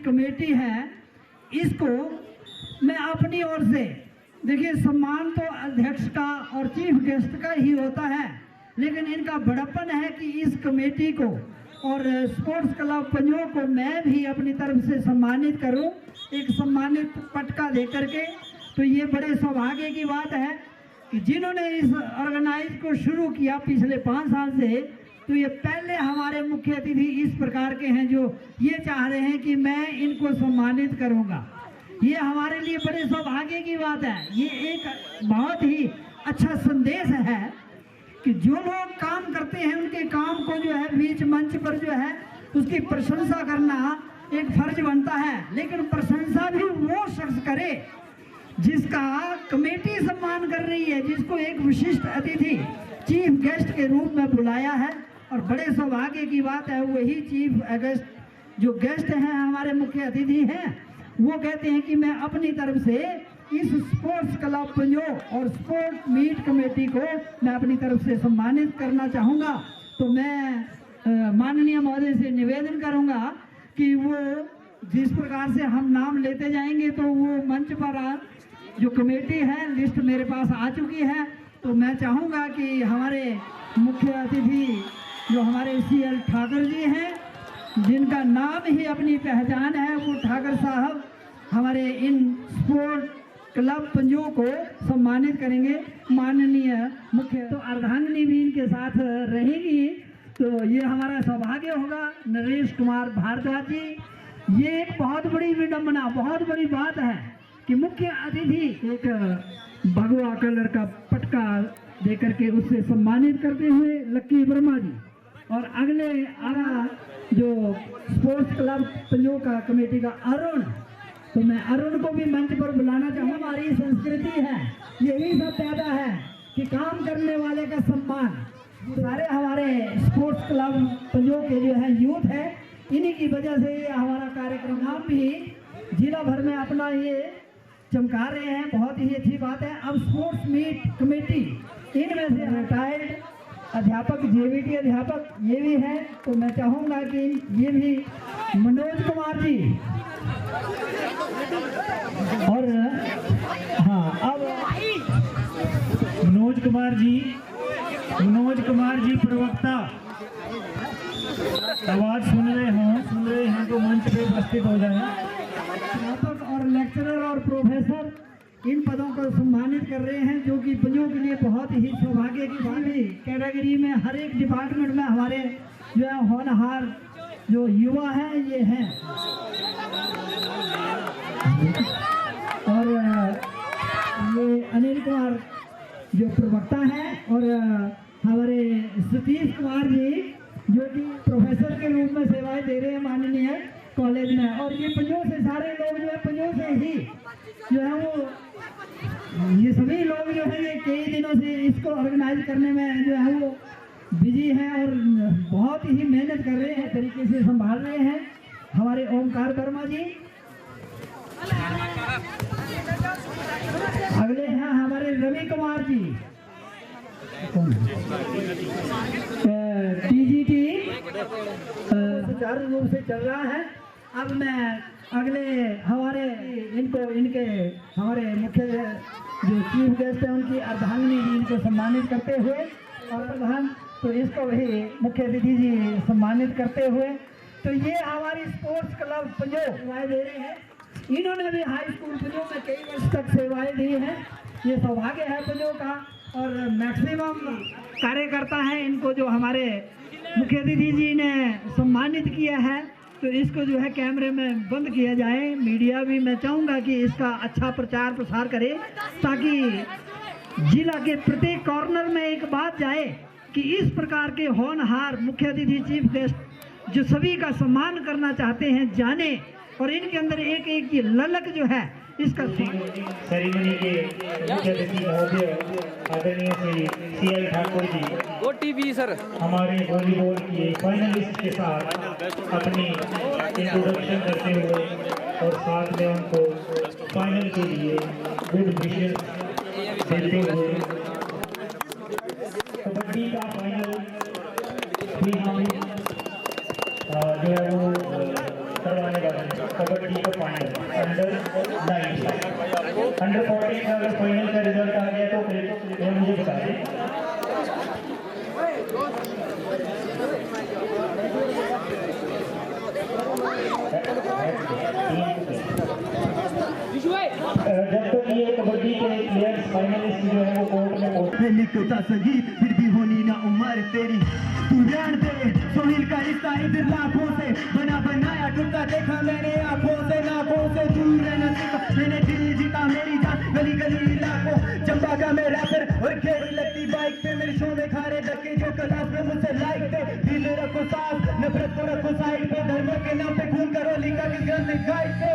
कमेटी है इसको मैं अपनी ओर से, देखिए सम्मान तो अध्यक्ष का और चीफ गेस्ट का ही होता है, लेकिन इनका बड़प्पन है कि इस कमेटी को और स्पोर्ट्स क्लब पंजों को मैं भी अपनी तरफ से सम्मानित करूं, एक सम्मानित पटका दे करके। तो ये बड़े सौभाग्य की बात है कि जिन्होंने इस ऑर्गेनाइज को शुरू किया पिछले 5 साल से, तो ये पहले हमारे मुख्य अतिथि इस प्रकार के हैं जो ये चाह रहे हैं कि मैं इनको सम्मानित करूंगा। ये हमारे लिए बड़े सौभाग्य की बात है। ये एक बहुत ही अच्छा संदेश है कि जो लोग काम करते हैं उनके काम को जो है बीच मंच पर जो है उसकी प्रशंसा करना एक फर्ज बनता है, लेकिन प्रशंसा भी वो शख्स करे जिसका कमेटी सम्मान कर रही है, जिसको एक विशिष्ट अतिथि चीफ गेस्ट के रूप में बुलाया है। और बड़े सौभाग्य की बात है वही चीफ गेस्ट जो गेस्ट हैं हमारे मुख्य अतिथि हैं, वो कहते हैं कि मैं अपनी तरफ से इस स्पोर्ट्स क्लब पंजो और स्पोर्ट मीट कमेटी को मैं अपनी तरफ से सम्मानित करना चाहूँगा। तो मैं माननीय महोदय से निवेदन करूँगा कि वो जिस प्रकार से हम नाम लेते जाएंगे तो वो मंच पर जो कमेटी है लिस्ट मेरे पास आ चुकी है, तो मैं चाहूँगा कि हमारे मुख्य अतिथि जो हमारे CL ठाकुर जी हैं, जिनका नाम ही अपनी पहचान है, वो ठाकुर साहब हमारे इन स्पोर्ट क्लब पंजों को सम्मानित करेंगे। माननीय मुख्य तो अर्धांगिनी भी इनके साथ रहेगी, तो ये हमारा सौभाग्य होगा। नरेश कुमार भारद्वाज जी, ये एक बहुत बड़ी विडंबना, बहुत बड़ी बात है कि मुख्य अतिथि एक भगवा कलर का पटका देकर के उससे सम्मानित करते हुए लक्की वर्मा जी, और अगले आरा जो स्पोर्ट्स क्लब पंजों का कमेटी का अरुण, तो मैं अरुण को भी मंच पर बुलाना चाहूँगा। हमारी संस्कृति है, यही सब पैदा है कि काम करने वाले का सम्मान। सारे हमारे स्पोर्ट्स क्लब पंजों के जो है यूथ है, इन्हीं की वजह से ये हमारा कार्यक्रम हम भी जिला भर में अपना ये चमका रहे हैं, बहुत ही अच्छी बात है। अब स्पोर्ट्स मीट कमेटी, इनमें से रिटायर्ड अध्यापक JVT अध्यापक ये भी हैं, तो मैं चाहूँगा कि ये भी मनोज कुमार जी और हाँ अब मनोज कुमार जी प्रवक्ता, आवाज सुन रहे हैं तो मंच पे उपस्थित हो जाए। अध्यापक और लेक्चरर और प्रोफेसर इन पदों को सम्मानित कर रहे हैं, जो कि पंजों के लिए बहुत ही सौभाग्य की बात है। कैटेगरी में हर एक डिपार्टमेंट में हमारे जो है होनहार जो युवा हैं ये हैं। और ये अनिल कुमार जो प्रवक्ता हैं, और हमारे सतीश कुमार जी जो कि प्रोफेसर के रूप में सेवाएं दे रहे हैं माननीय कॉलेज में। और ये पंजों से सारे लोग जो है पंजों से ही जो है वो ये सभी लोग जो है ये कई दिनों से इसको ऑर्गेनाइज करने में जो है वो बिजी हैं और बहुत ही मेहनत कर रहे हैं, तरीके से संभाल रहे हैं। हमारे ओमकार वर्मा जी, अगले हैं हमारे रवि कुमार जी, TGT सुचारू रूप से चल रहा है। अब मैं अगले हमारे हमारे मुख्य जो चीफ गेस्ट हैं उनकी अर्धांगिनी जी इनको सम्मानित करते हुए, और प्रधान तो इसको भी मुख्य अतिथि जी सम्मानित करते हुए। तो ये हमारी स्पोर्ट्स क्लब पंजो सेवाएं दे रहे हैं, इन्होंने भी हाई स्कूल पंजो में कई वर्ष तक सेवाएं दी हैं। ये सौभाग्य है पंजो का, और मैक्सिमम कार्यकर्ता हैं इनको जो हमारे मुख्य अतिथि जी ने सम्मानित किया है। तो इसको जो है कैमरे में बंद किया जाए। मीडिया भी मैं चाहूँगा कि इसका अच्छा प्रचार प्रसार करे, ताकि जिला के प्रत्येक कॉर्नर में एक बात जाए कि इस प्रकार के होनहार मुख्य अतिथि चीफ गेस्ट जो सभी का सम्मान करना चाहते हैं जाने, और इनके अंदर एक एक की ललक जो है इसका सेरेमनी के मुख्य अतिथि महोदय आदरणीय श्री CL ठाकुर जी सर हमारे वॉलीबॉल के फाइनलिस्ट के साथ अपनी इंट्रोडक्शन करते हुए और साथ में उनको फाइनल के लिए गुड विशेस देते हुए कबड्डी का फाइनल भी हम जो है वो करवाने वाले हैं। कबड्डी अंडर 14 का अगर फाइनल का रिजल्ट आ गया तो फिर मुझे बता दें। जब तक ये कबड्डी के प्लेयर्स फाइनलिस्ट जो है वो कोर्ट में पहुंचे लिखता संगीत फिर भी होनी ना उम्र तेरी तू रहन दे सोहिल का रिश्ता इधर लाखों से बना बनाया टूटा देखा मैंने आंखों से नाकों से दूर रहना सीखा मैंने दिल जीता मेरी जान गली गली इलाकों चंबा का मैं रैपर और खेल लगती बाइक पे मेरे शो में खारे धक्के जो क्लास में मुझसे लाइक थे दिल रखो साफ नफरत को रखो साइड पे धर्म के नाम पे खून करो लिखा किस गन में गाइड पे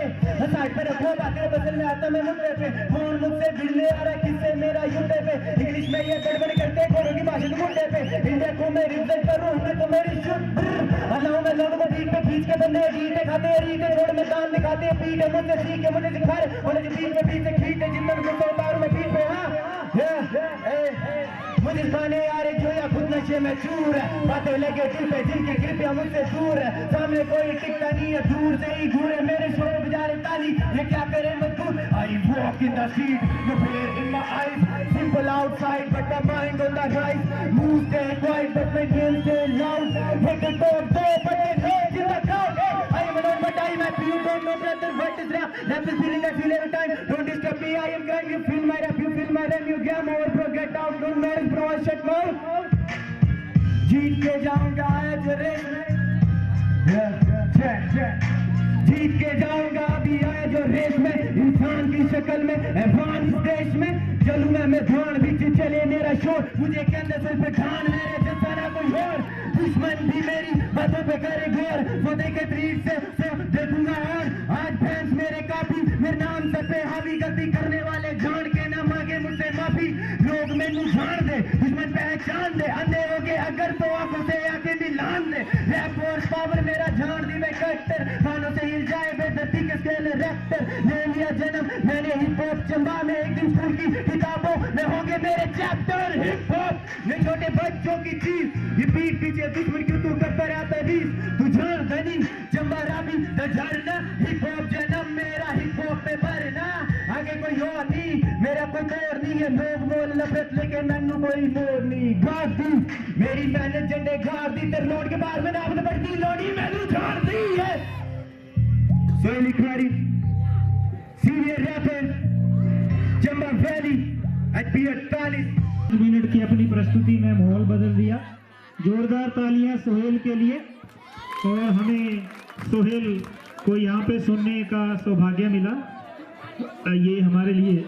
साइड पे रखो बातें बदल में आता मैं मुद्दे पे फोन मुझसे भिड़ने आ रहा किससे मेरा यूटे पे इंग्लिश में ये गड़बड़ करते कोरों की भाषा मुद्दे पे इंडिया को मैं रिप्रेजेंट करूं मैं तो मेरी शुद्ध अल्लाह मैं लोगों को ठीक पे खींच के बंदे रीटे खाते रीटे छोड़ में दान दिखाते पीटे मुझसे सीख के मुझे सिखा रहे और जो बीच में पीछे खींचे जिंदगी को उतारू मैं पीठ पे मुझे खाने आ रहे जो या खुद नशे में चूर है बातें लगे दिल पे जिनकी कृपया मुझसे दूर है सामने कोई टिकता नहीं है दूर से ही घूरे मेरे शोर बजा रहे ताली ये क्या करे मजबूर I walk in the street no fear in my eyes simple outside but my mind on the rise moves stay quiet but my dreams stay loud hit the top door but it hurts in the crowd I am alone but I am happy you don't know brother what is rap rap is feeling I feel every time don't disturb me I am crying you feel my rap you feel my rap you game over bro get out don't noise bro I shut mouth जीत के जाऊंगा आज race में जीत के जाऊंगा अभी आया जो race में इंसान की शक्ल में हैवान इस देश में चलूं मैं मैदान बीच चले मेरा शोर मुझे कहने से पे ठान मेरे जैसा ना कोई और दुश्मन भी मेरी बातों पे करे गौर वो देखे तरीक से देखूंगा और आज फैंस मेरे काफी मेरे नाम से पे हावी गलती करने वाले जान के ना मांगे मुझसे माफी लोग मैनू जान दे दुश्मन पहचान दे अंधे हो गए अगर तो आंखों से आके मिलान दे रैप और पावर मेरा जान दी मैं कट्टर कानों से हिल जाए बेदर्दी के स्केल रैप्टर ले लिया जन्म मैंने हिप हॉप चंबा में एक दिन स्कूल की किताबों में होंगे मेरे चैप्टर हिप हॉप में छोटे बच्चों की चीज ये पीठ पीछे दुश्मन क्यों तू करता रहता रीस तू जान धनी चंबा राबी द झरना हिप हॉप जन्म मेरा हिप हॉप पे भरना आगे कोई और नहीं मेरा कोई मोर नहीं है लोग मोल नफरत लेके मैनू कोई मोर नहीं गाड़ दी मेरी मेहनत झंडे गाड़ दी तेरे लोड के बाद में नाम बढ़ती लोडी मैनू झाड़ दी है सोई लिखारी senior rapper Chamba valley HP 48 minute की अपनी प्रस्तुति में माहौल बदल दिया। जोरदार तालियां सोहेल के लिए और हमें सोहेल को यहाँ पे सुनने का सौभाग्य मिला, ये हमारे लिए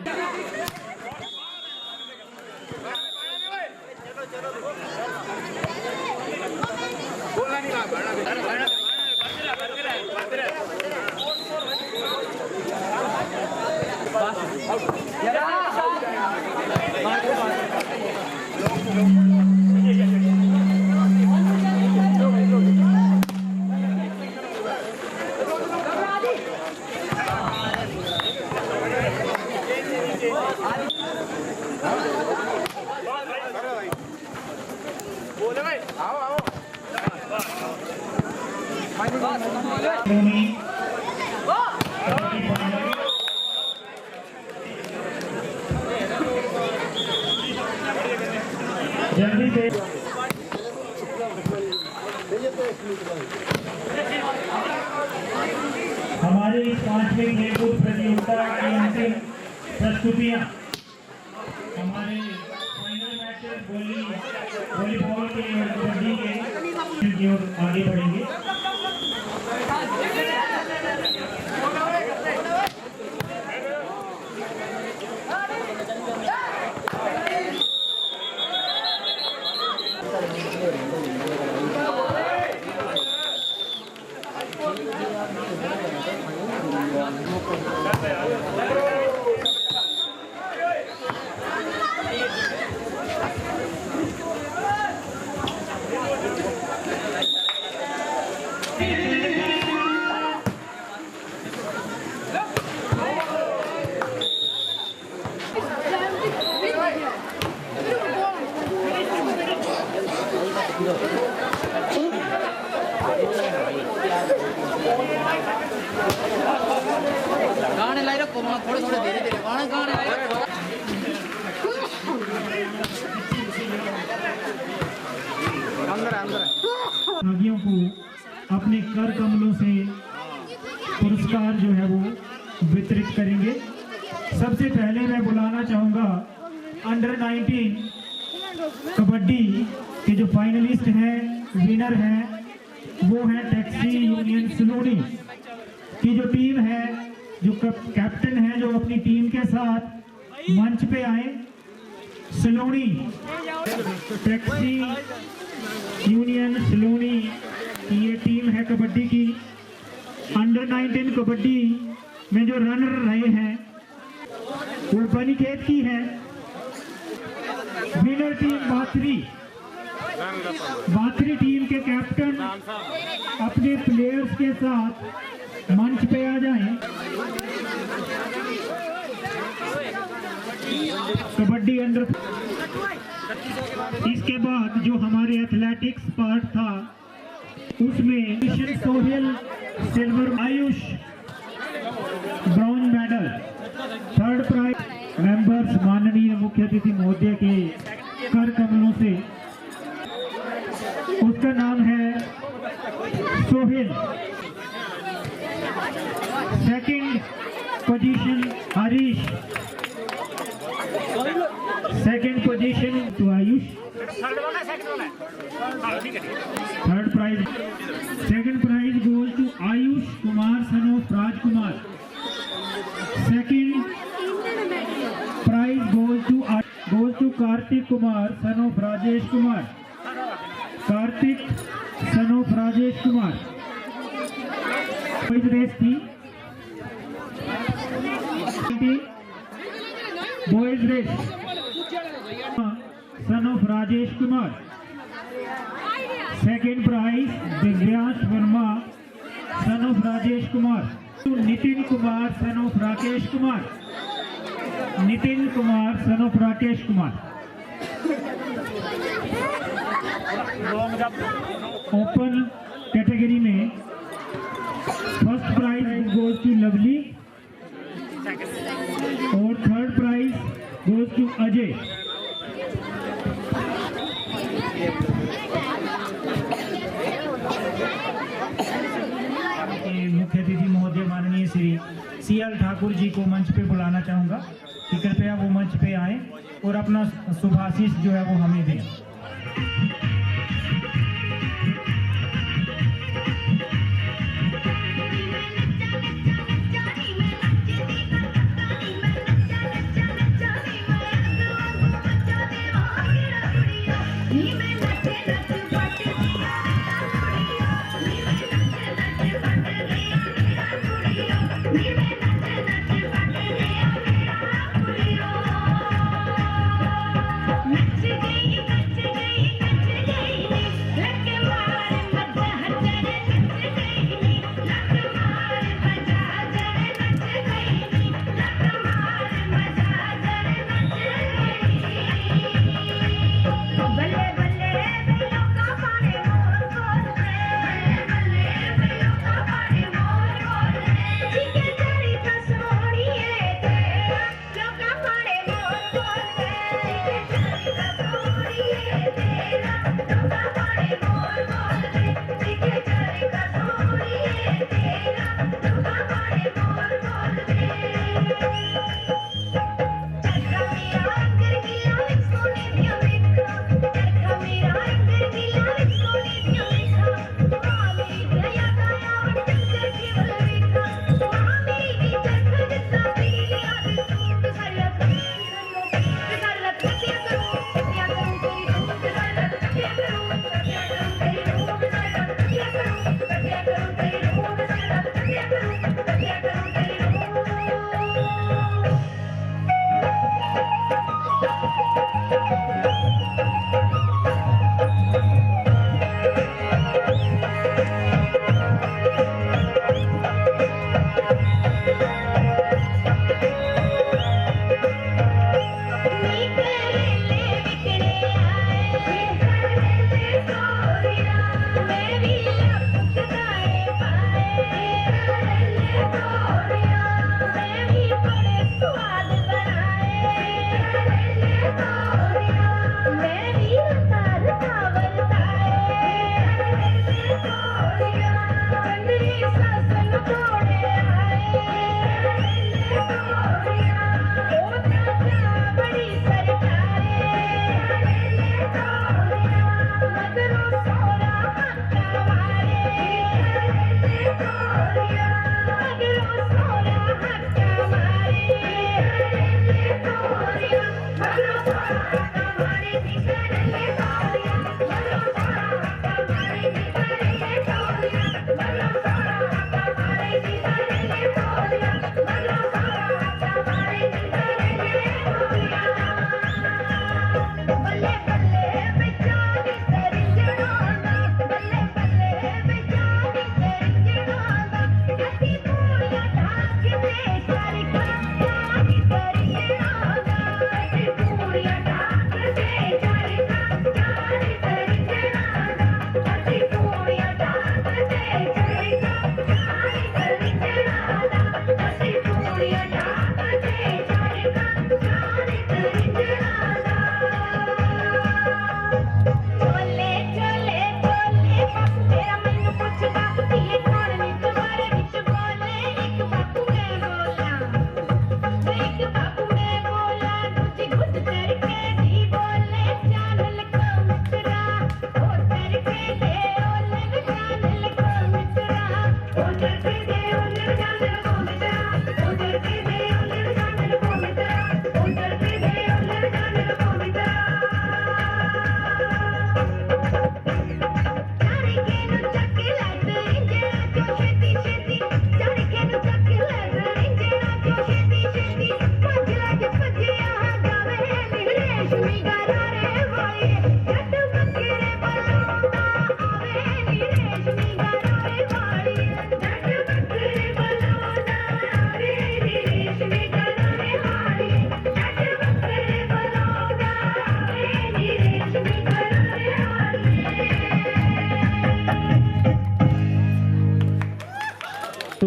जल्दी से हमारे इस 5वें खेलकूद प्रतियोगिता की अंतिम प्रस्तुतियां हमारे फाइनल मैचेस वॉलीबॉल के और कबड्डी के की ओर आगे बढ़ेंगे। गाने लाई रखो थोड़े थोड़े धीरे धीरे गाने लाई रखो। भागियों को अपने कर कमलों से पुरस्कार जो है वो वितरित करेंगे। सबसे पहले मैं बुलाना चाहूँगा अंडर 19 कबड्डी के जो फाइनलिस्ट हैं, विनर हैं, वो है टैक्सी यूनियन सलोनी की जो टीम है, जो कैप्टन है जो अपनी टीम के साथ मंच पे आए। सलोनी टैक्सी यूनियन सलोनी की ये टीम है कबड्डी की। अंडर 19 कबड्डी में जो रनर रहे हैं वो बनीखेत की है। विनर टीम बाथरी टीम के कैप्टन अपने प्लेयर्स के साथ मंच पे आ जाएं। कबड्डी अंडर। इसके बाद जो हमारे एथलेटिक्स पार्ट था उसमें Kishan Sohail silver, Ayush bronze medal, third prize. Members माननीय मुख्य अतिथि महोदय के कर कमलों से, उसका नाम है Sohail. Second position Harish, second position to Ayush, third prize. Second prize goes to Ayush Kumar son of Rajkumar. Second prize goes to Kartik Kumar son of Rajesh Kumar. Kartik son of Rajesh Kumar. Race थी boys race, son of Rajesh Kumar. Second prize Divyansh Verma son of Rajesh Kumar. Nitin Kumar son of Rakesh Kumar. Nitin Kumar son of Rakesh Kumar. Open category में first prize goes to Lovely और third prize goes to Ajay. मुख्य अतिथि महोदय माननीय Shri CL Thakur ji को मंच पे बुलाना चाहूँगा कि कृपया वो मंच पे आए और अपना शुभाशीष जो है वो हमें दें। नच गई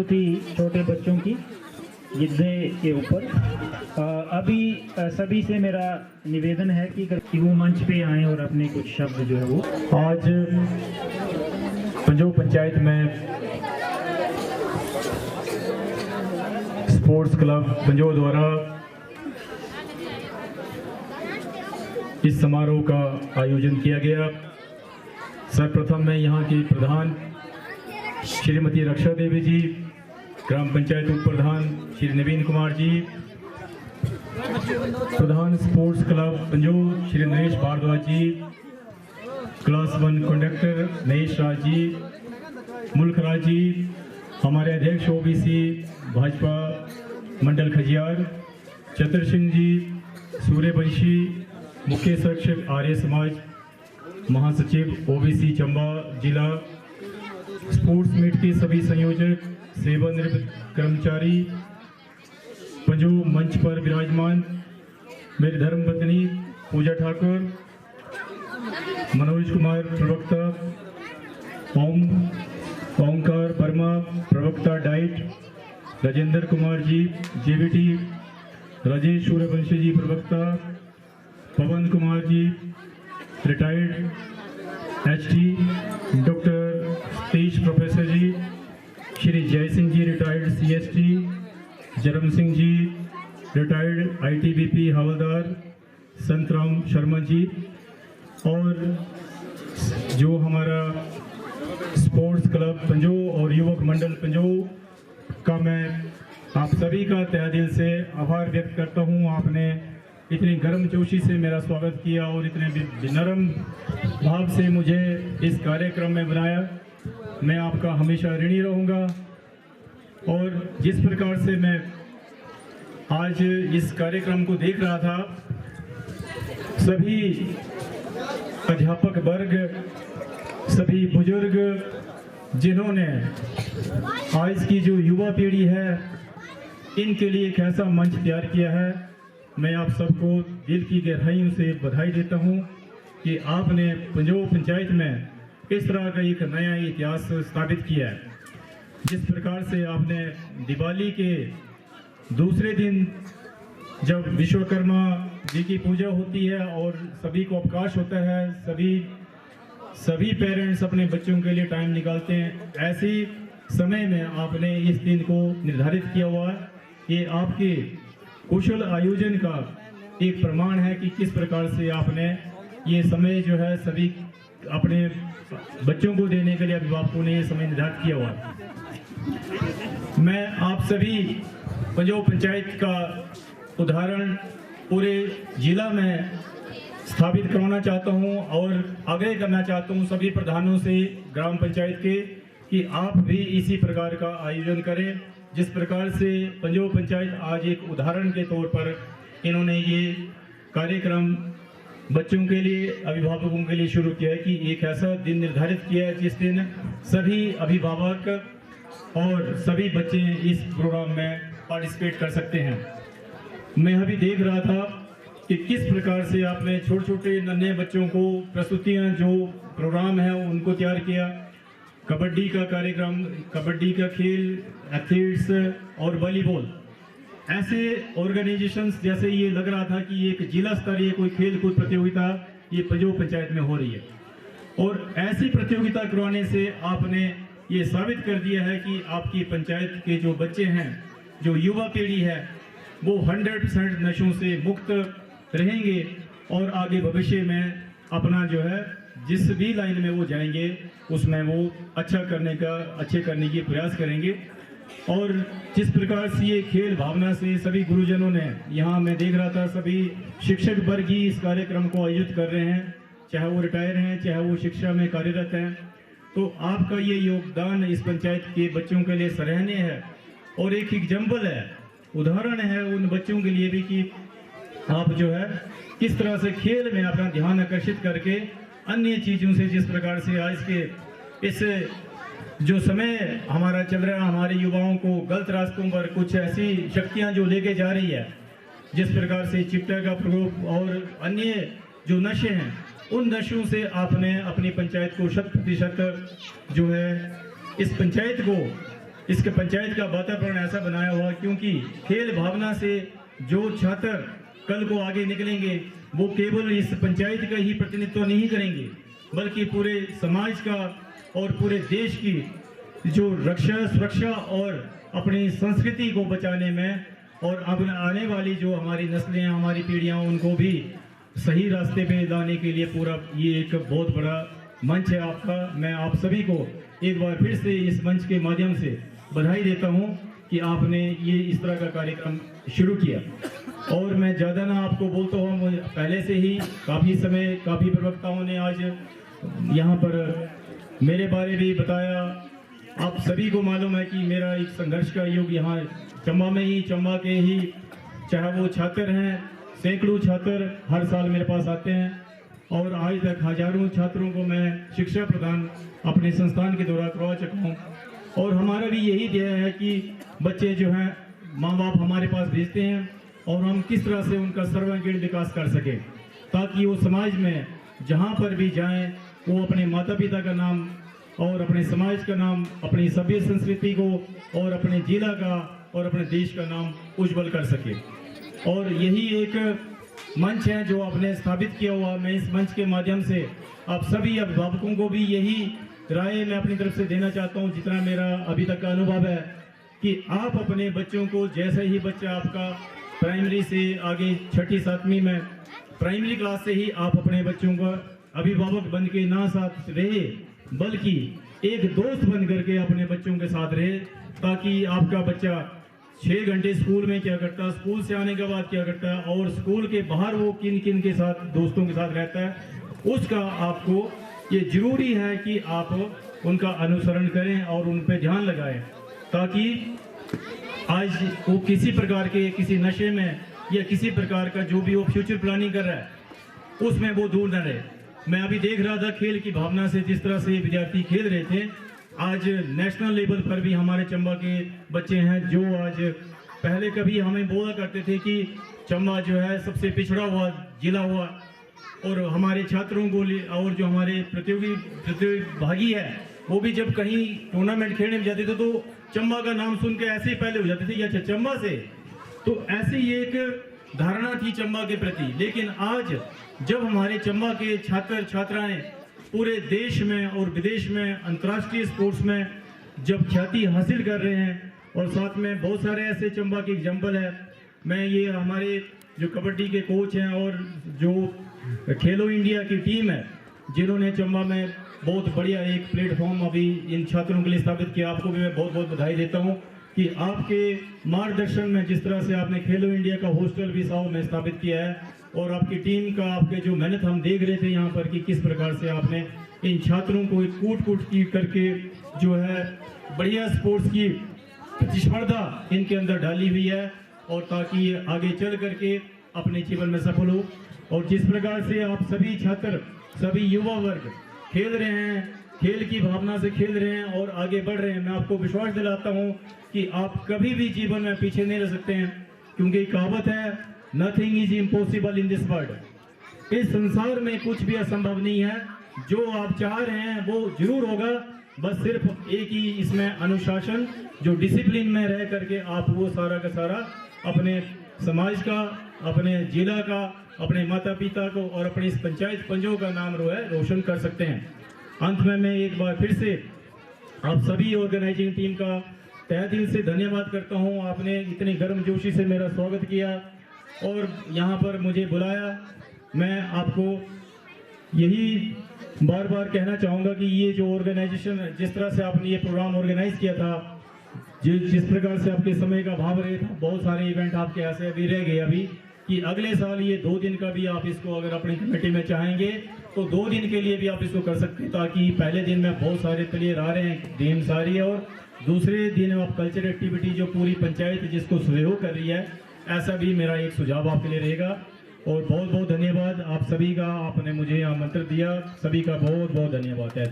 थी छोटे बच्चों की गिद्दे के ऊपर। अभी सभी से मेरा निवेदन है कि वो मंच पे आए और अपने कुछ शब्द जो है वो। आज पंजो पंचायत में स्पोर्ट्स क्लब पंजो द्वारा इस समारोह का आयोजन किया गया। सर्वप्रथम मैं यहाँ की प्रधान श्रीमती रक्षा देवी जी, ग्राम पंचायत उप प्रधान श्री नवीन कुमार जी, प्रधान स्पोर्ट्स क्लब पंजो श्री नरेश भारद्वाज जी, क्लास 1 कंडक्टर नरेश राज जी, मुल्क राज जी, हमारे अध्यक्ष ओबीसी भाजपा मंडल खजियार चतर सिंह जी, सूर्यवंशी, मुख्य सचिव आर्य समाज, महासचिव ओबीसी चंबा जिला, स्पोर्ट्स मीट के सभी संयोजक, सेवानिवृत्त कर्मचारी, पंजो मंच पर विराजमान मेरी धर्मपत्नी पूजा ठाकुर, मनोज कुमार प्रवक्ता, ओंकार वर्मा प्रवक्ता डाइट, राजेंद्र कुमार जी जेबीटी, राजेश सूर्यवंशी जी प्रवक्ता, Pawan Kumar ji retired HT, doctor Satish professor ji, Shri Jai Singh ji retired CST, Jaram Singh ji retired ITBP हवलदार, संतराम शर्मा जी, और जो हमारा स्पोर्ट्स क्लब पंजो और युवक मंडल पंजो का मैं आप सभी का तहे दिल से आभार व्यक्त करता हूं। आपने इतनी गर्मजोशी से मेरा स्वागत किया और इतने विनम्र भाव से मुझे इस कार्यक्रम में बुलाया। मैं आपका हमेशा ऋणी रहूँगा। और जिस प्रकार से मैं आज इस कार्यक्रम को देख रहा था, सभी अध्यापक वर्ग, सभी बुजुर्ग जिन्होंने आज की जो युवा पीढ़ी है इनके लिए एक ऐसा मंच तैयार किया है, मैं आप सबको दिल की गहराइयों से बधाई देता हूं कि आपने पंजो पंचायत में इस तरह का एक नया इतिहास स्थापित किया है। जिस प्रकार से आपने दिवाली के दूसरे दिन जब विश्वकर्मा जी की पूजा होती है और सभी को अवकाश होता है, सभी पेरेंट्स अपने बच्चों के लिए टाइम निकालते हैं, ऐसी समय में आपने इस दिन को निर्धारित किया हुआ है। ये आपके कुशल आयोजन का एक प्रमाण है कि किस प्रकार से आपने ये समय जो है सभी अपने बच्चों को देने के लिए अभिभावकों ने ये समय निर्धारित किया हुआ है। मैं आप सभी पंजो पंचायत का उदाहरण पूरे जिला में स्थापित करवाना चाहता हूं और आग्रह करना चाहता हूं सभी प्रधानों से ग्राम पंचायत के कि आप भी इसी प्रकार का आयोजन करें, जिस प्रकार से पंजो पंचायत आज एक उदाहरण के तौर पर इन्होंने ये कार्यक्रम बच्चों के लिए अभिभावकों के लिए शुरू किया है कि एक ऐसा दिन निर्धारित किया है जिस दिन सभी अभिभावक और सभी बच्चे इस प्रोग्राम में पार्टिसिपेट कर सकते हैं। मैं अभी देख रहा था कि किस प्रकार से आपने छोटे छोटे नन्हे बच्चों को प्रस्तुतियां जो प्रोग्राम है उनको तैयार किया। कबड्डी का कार्यक्रम, कबड्डी का खेल, एथलीट्स और वॉलीबॉल, ऐसे ऑर्गेनाइजेशंस जैसे ये लग रहा था कि एक जिला स्तरीय कोई खेल कूद प्रतियोगिता ये पंजो पंचायत में हो रही है। और ऐसी प्रतियोगिता करवाने से आपने ये साबित कर दिया है कि आपकी पंचायत के जो बच्चे हैं, जो युवा पीढ़ी है, वो 100% नशों से मुक्त रहेंगे और आगे भविष्य में अपना जो है जिस भी लाइन में वो जाएंगे उसमें वो अच्छे करने की प्रयास करेंगे। और जिस प्रकार से ये खेल भावना से सभी गुरुजनों ने, यहाँ मैं देख रहा था सभी शिक्षक वर्ग ही इस कार्यक्रम को आयोजित कर रहे हैं, चाहे वो रिटायर हैं चाहे वो शिक्षा में कार्यरत हैं। तो आपका ये योगदान इस पंचायत के बच्चों के लिए सराहनीय है और एक एग्जाम्पल है, उदाहरण है उन बच्चों के लिए भी कि आप जो है किस तरह से खेल में अपना ध्यान आकर्षित करके अन्य चीज़ों से, जिस प्रकार से आज के इस जो समय हमारा चल रहा है, हमारे युवाओं को गलत रास्तों पर कुछ ऐसी शक्तियां जो लेके जा रही है, जिस प्रकार से चिट्टा का प्रकोप और अन्य जो नशे हैं, उन नशों से आपने अपनी पंचायत को 100% जो है इस पंचायत को, इसके पंचायत का वातावरण ऐसा बनाया हुआ, क्योंकि खेल भावना से जो छात्र कल को आगे निकलेंगे वो केवल इस पंचायत का ही प्रतिनिधित्व नहीं करेंगे बल्कि पूरे समाज का और पूरे देश की जो रक्षा, सुरक्षा और अपनी संस्कृति को बचाने में और अब आने वाली जो हमारी नस्लें हैं, हमारी पीढ़ियां, उनको भी सही रास्ते पे लाने के लिए पूरा ये एक बहुत बड़ा मंच है आपका। मैं आप सभी को एक बार फिर से इस मंच के माध्यम से बधाई देता हूं कि आपने ये इस तरह का कार्यक्रम शुरू किया। और मैं ज़्यादा ना आपको बोलता हूँ, पहले से ही काफ़ी प्रवक्ताओं ने आज यहाँ पर मेरे बारे में बताया। आप सभी को मालूम है कि मेरा एक संघर्ष का युग यहाँ चंबा के ही चाहे वो छात्र हैं, सैकड़ों छात्र हर साल मेरे पास आते हैं और आज तक हजारों छात्रों को मैं शिक्षा प्रदान अपने संस्थान के द्वारा करवा चुका हूँ। और हमारा भी यही ध्येय है कि बच्चे जो हैं माँ बाप हमारे पास भेजते हैं और हम किस तरह से उनका सर्वांगीण विकास कर सकें, ताकि वो समाज में जहाँ पर भी जाएं वो अपने माता पिता का नाम और अपने समाज का नाम, अपनी सभ्य संस्कृति को और अपने जिला का और अपने देश का नाम उज्जवल कर सके। और यही एक मंच है जो आपने स्थापित किया हुआ। मैं इस मंच के माध्यम से आप सभी अभिभावकों को भी यही राय मैं अपनी तरफ से देना चाहता हूँ, जितना मेरा अभी तक का अनुभव है, कि आप अपने बच्चों को, जैसे ही बच्चा आपका प्राइमरी से आगे 6ठी 7वीं में प्राइमरी क्लास से ही आप अपने बच्चों का अभिभावक बन के ना साथ रहे बल्कि एक दोस्त बन करके अपने बच्चों के साथ रहे, ताकि आपका बच्चा 6 घंटे स्कूल में क्या करता है, स्कूल से आने के बाद क्या करता है और स्कूल के बाहर वो किन किन के साथ दोस्तों के साथ रहता है, उसका आपको ये जरूरी है कि आप उनका अनुसरण करें और उन पर ध्यान लगाएं, ताकि आज वो किसी प्रकार के किसी नशे में या किसी प्रकार का जो भी वो फ्यूचर प्लानिंग कर रहा है उसमें वो दूर न रहे। मैं अभी देख रहा था खेल की भावना से जिस तरह से विद्यार्थी खेल रहे थे, आज नेशनल लेवल पर भी हमारे चंबा के बच्चे हैं जो आज पहले कभी हमें बोला करते थे कि चंबा जो है सबसे पिछड़ा हुआ जिला हुआ, और हमारे छात्रों को और जो हमारे प्रतिभागी है वो भी जब कहीं टूर्नामेंट खेलने में जाते थे तो चंबा का नाम सुन के ऐसे ही पहले हो जाते थे, अच्छा चंबा से, तो ऐसी एक धारणा थी चंबा के प्रति। लेकिन आज जब हमारे चंबा के छात्र छात्राएं पूरे देश में और विदेश में अंतर्राष्ट्रीय स्पोर्ट्स में जब ख्याति हासिल कर रहे हैं, और साथ में बहुत सारे ऐसे चंबा के एग्जाम्पल है। मैं ये हमारे जो कबड्डी के कोच हैं और जो खेलो इंडिया की टीम है, जिन्होंने चंबा में बहुत बढ़िया एक प्लेटफॉर्म अभी इन छात्रों के लिए स्थापित किया, आपको भी मैं बहुत बहुत बधाई देता हूँ कि आपके मार्गदर्शन में जिस तरह से आपने खेलो इंडिया का हॉस्टल भी साहब में स्थापित किया है, और आपकी टीम का आपके जो मेहनत हम देख रहे थे यहाँ पर कि किस प्रकार से आपने इन छात्रों को कूट कूट की करके जो है बढ़िया स्पोर्ट्स की प्रतिस्पर्धा इनके अंदर डाली हुई है, और ताकि ये आगे चल करके अपने जीवन में सफल हो। और जिस प्रकार से आप सभी छात्र, सभी युवा वर्ग खेल रहे हैं, खेल की भावना से खेल रहे हैं और आगे बढ़ रहे हैं, मैं आपको विश्वास दिलाता हूं कि आप कभी भी जीवन में पीछे नहीं रह सकते हैं, क्योंकि कहावत है nothing is impossible in this world. इस संसार में कुछ भी असंभव नहीं है, जो आप चाह रहे हैं वो जरूर होगा, बस सिर्फ एक ही इसमें अनुशासन, जो डिसिप्लिन में रह करके आप वो सारा का सारा अपने समाज का, अपने जिला का, अपने माता पिता को और अपनी इस पंचायत पंजों का नाम रोशन कर सकते हैं। अंत में मैं एक बार फिर से आप सभी ऑर्गेनाइजिंग टीम का तहे दिल से धन्यवाद करता हूं। आपने इतनी गर्मजोशी से मेरा स्वागत किया और यहाँ पर मुझे बुलाया। मैं आपको यही बार बार कहना चाहूँगा कि ये जो ऑर्गेनाइजेशन, जिस तरह से आपने ये प्रोग्राम ऑर्गेनाइज किया था, जिस प्रकार से आपके समय का भाव रहे था, बहुत सारे इवेंट आपके ऐसे अभी रह गए अभी कि अगले साल ये 2 दिन का भी आप इसको अगर अपनी कमेटी में चाहेंगे तो 2 दिन के लिए भी आप इसको कर सकते हैं, ताकि पहले दिन में बहुत सारे प्लेयर आ रहे हैं, गेम सारी, और दूसरे दिन आप कल्चरल एक्टिविटी जो पूरी पंचायत जिसको सहयोग कर रही है, ऐसा भी मेरा एक सुझाव आपके लिए रहेगा। और बहुत बहुत धन्यवाद आप सभी का, आपने मुझे आमंत्रण दिया, सभी का बहुत बहुत धन्यवाद है।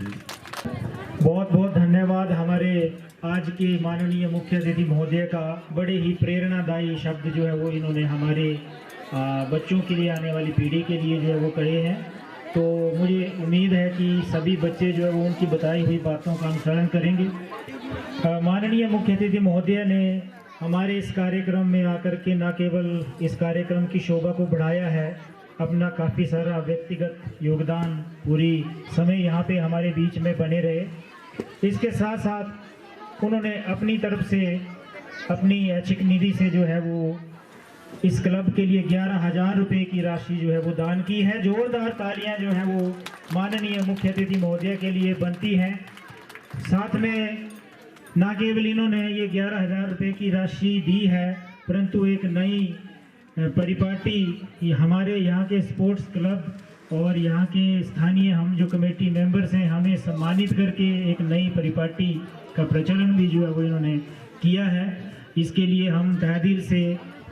बहुत बहुत धन्यवाद हमारे आज के माननीय मुख्य अतिथि महोदय का। बड़े ही प्रेरणादायी शब्द जो है वो इन्होंने हमारे बच्चों के लिए, आने वाली पीढ़ी के लिए जो है वो कहे हैं। तो मुझे उम्मीद है कि सभी बच्चे जो है वो उनकी बताई हुई बातों का अनुसरण करेंगे। माननीय मुख्य अतिथि महोदय ने हमारे इस कार्यक्रम में आकर के न केवल इस कार्यक्रम की शोभा को बढ़ाया है, अपना काफ़ी सारा व्यक्तिगत योगदान पूरी समय यहाँ पे हमारे बीच में बने रहे। इसके साथ साथ उन्होंने अपनी तरफ से, अपनी ऐच्छिक निधि से जो है वो इस क्लब के लिए 11,000 रुपये की राशि जो है वो दान की है। जोरदार तालियां जो है वो माननीय मुख्य अतिथि महोदय के लिए बनती हैं। साथ में न केवल इन्होंने ये 11,000 रुपये की राशि दी है, परंतु एक नई परिपाटी हमारे यहाँ के स्पोर्ट्स क्लब और यहाँ के स्थानीय हम जो कमेटी मेंबर्स हैं, हमें सम्मानित करके एक नई परिपाटी का प्रचलन भी जो है वो इन्होंने किया है। इसके लिए हम तहे दिल से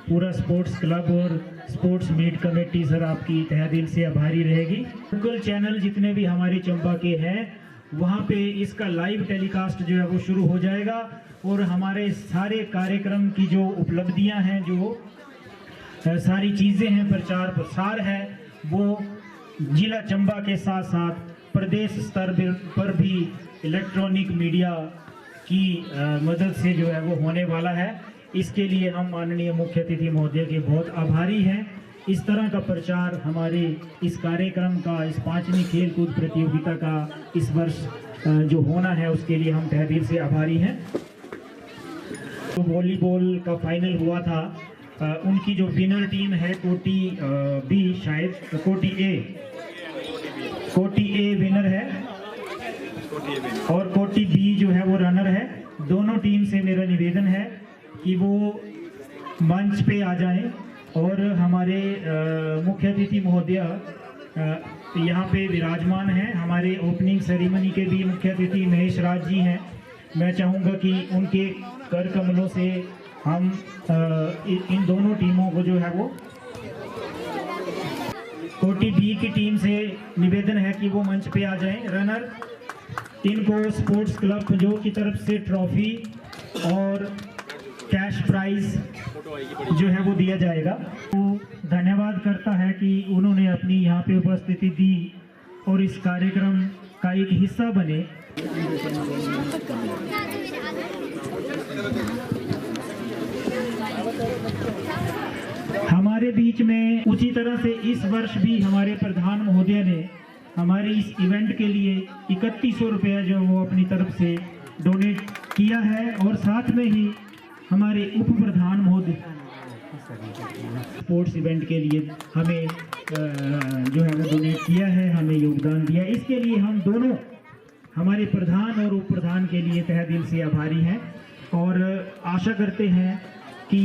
पूरा स्पोर्ट्स क्लब और स्पोर्ट्स मीट कमेटी सर आपकी तहे दिल से आभारी रहेगी। लोकल चैनल जितने भी हमारे चंबा के हैं वहाँ पे इसका लाइव टेलीकास्ट जो है वो शुरू हो जाएगा, और हमारे सारे कार्यक्रम की जो उपलब्धियाँ हैं, जो सारी चीज़ें हैं, प्रचार प्रसार है, वो जिला चंबा के साथ साथ प्रदेश स्तर पर भी इलेक्ट्रॉनिक मीडिया की मदद से जो है वो होने वाला है। इसके लिए हम माननीय मुख्य अतिथि महोदय के बहुत आभारी हैं। इस तरह का प्रचार हमारे इस कार्यक्रम का, इस 5वीं खेलकूद प्रतियोगिता का इस वर्ष जो होना है, उसके लिए हम तहे दिल से आभारी हैं। तो वॉलीबॉल का फाइनल हुआ था, उनकी जो विनर टीम है कोटी बी, शायद कोटी ए विनर है और कोटी बी जो है वो रनर है। दोनों टीम से मेरा निवेदन है कि वो मंच पे आ जाएं, और हमारे मुख्य अतिथि महोदय यहाँ पे विराजमान हैं। हमारे ओपनिंग सेरेमनी के भी मुख्य अतिथि महेश राज जी हैं। मैं चाहूँगा कि उनके कर कमलों से हम इन दोनों टीमों को जो है वो, कोटी बी की टीम से निवेदन है कि वो मंच पे आ जाएं। रनर, इनको स्पोर्ट्स क्लब पंजोह की तरफ से ट्रॉफी और कैश प्राइज जो है वो दिया जाएगा। तो धन्यवाद करता है कि उन्होंने अपनी यहाँ पे उपस्थिति दी और इस कार्यक्रम का एक हिस्सा बने। हमारे बीच में उसी तरह से इस वर्ष भी हमारे प्रधान महोदय ने हमारे इस इवेंट के लिए 3100 रुपया जो वो अपनी तरफ से डोनेट किया है और साथ में ही हमारे उप प्रधान महोदय स्पोर्ट्स इवेंट के लिए हमें जो है वो डोनेट किया है, हमें योगदान दिया। इसके लिए हम दोनों हमारे प्रधान और उप प्रधान के लिए तहे दिल से आभारी हैं और आशा करते हैं कि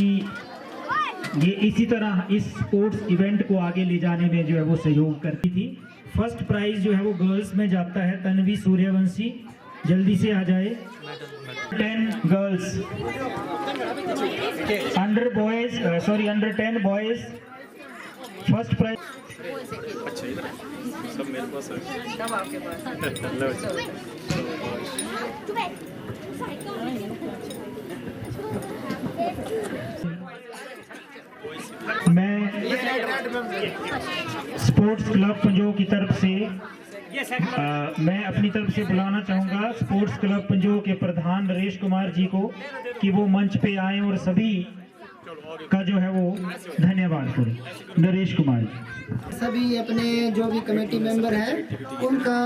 ये इसी तरह इस स्पोर्ट्स इवेंट को आगे ले जाने में जो है वो सहयोग करती थी। फर्स्ट प्राइज जो है वो गर्ल्स में जाता है तन्वी सूर्यवंशी, जल्दी से आ जाए। 10 girls, under 10 boys first prize. मैं स्पोर्ट्स क्लब पंजो की तरफ से मैं अपनी तरफ से बुलाना चाहूँगा स्पोर्ट्स क्लब पंजो के प्रधान नरेश कुमार जी को कि वो मंच पे आए और सभी का जो है वो धन्यवाद करें। नरेश कुमार जी। सभी अपने जो भी कमेटी मेंबर हैं उनका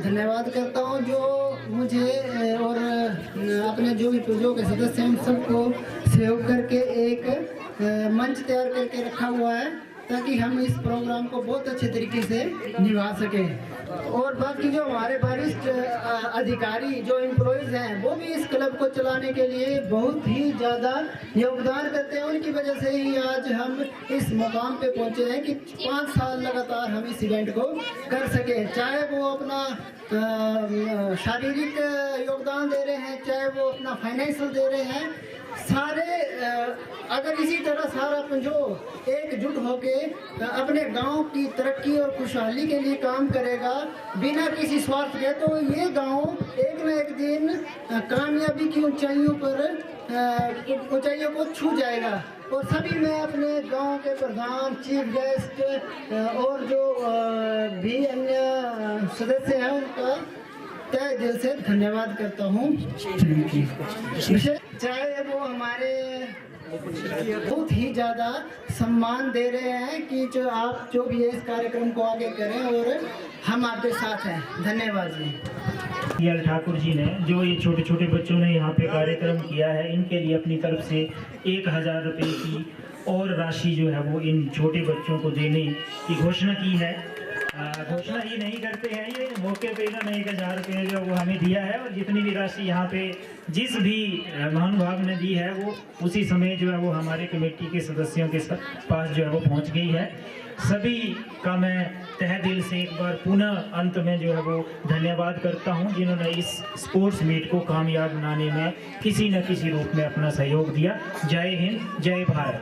धन्यवाद करता हूं, जो मुझे और अपने जो भी पंजो के सदस्य हैं सबको सहयोग करके एक मंच तैयार करके रखा हुआ है ताकि हम इस प्रोग्राम को बहुत अच्छे तरीके से निभा सकें। और बाकी जो हमारे वरिष्ठ अधिकारी जो एम्प्लॉयज़ हैं वो भी इस क्लब को चलाने के लिए बहुत ही ज़्यादा योगदान करते हैं। उनकी वजह से ही आज हम इस मुकाम पे पहुंचे हैं कि 5 साल लगातार हम इस इवेंट को कर सके। चाहे वो अपना शारीरिक योगदान दे रहे हैं, चाहे वो अपना फाइनेंशियल दे रहे हैं, सारे अगर इसी तरह सारा पंजो एकजुट होके अपने गांव की तरक्की और खुशहाली के लिए काम करेगा बिना किसी स्वार्थ के, तो ये गांव एक न एक दिन कामयाबी की ऊंचाइयों को छू जाएगा। और सभी मैं अपने गांव के प्रधान, चीफ गेस्ट और जो भी अन्य सदस्य हैं उनका तहे दिल से धन्यवाद करता हूँ। चाहे वो हमारे बहुत ही ज़्यादा सम्मान दे रहे हैं कि जो आप जो भी है इस कार्यक्रम को आगे करें और हम आपके साथ हैं। धन्यवाद जी। CL ठाकुर जी ने जो ये छोटे छोटे बच्चों ने यहाँ पे कार्यक्रम किया है, इनके लिए अपनी तरफ से 1000 रुपये की और राशि जो है वो इन छोटे बच्चों को देने की घोषणा की है। घोषणा ही नहीं करते हैं, ये मौके पे ना 1000 रुपये जो वो हमें दिया है और जितनी भी राशि यहाँ पे जिस भी महानुभाव ने दी है वो उसी समय जो है वो हमारे कमेटी के सदस्यों के पास जो है वो पहुँच गई है। सभी का मैं तहे दिल से एक बार पुनः अंत में जो है वो धन्यवाद करता हूँ जिन्होंने इस स्पोर्ट्स मीट को कामयाब बनाने में किसी न किसी रूप में अपना सहयोग दिया। जय हिंद, जय भारत।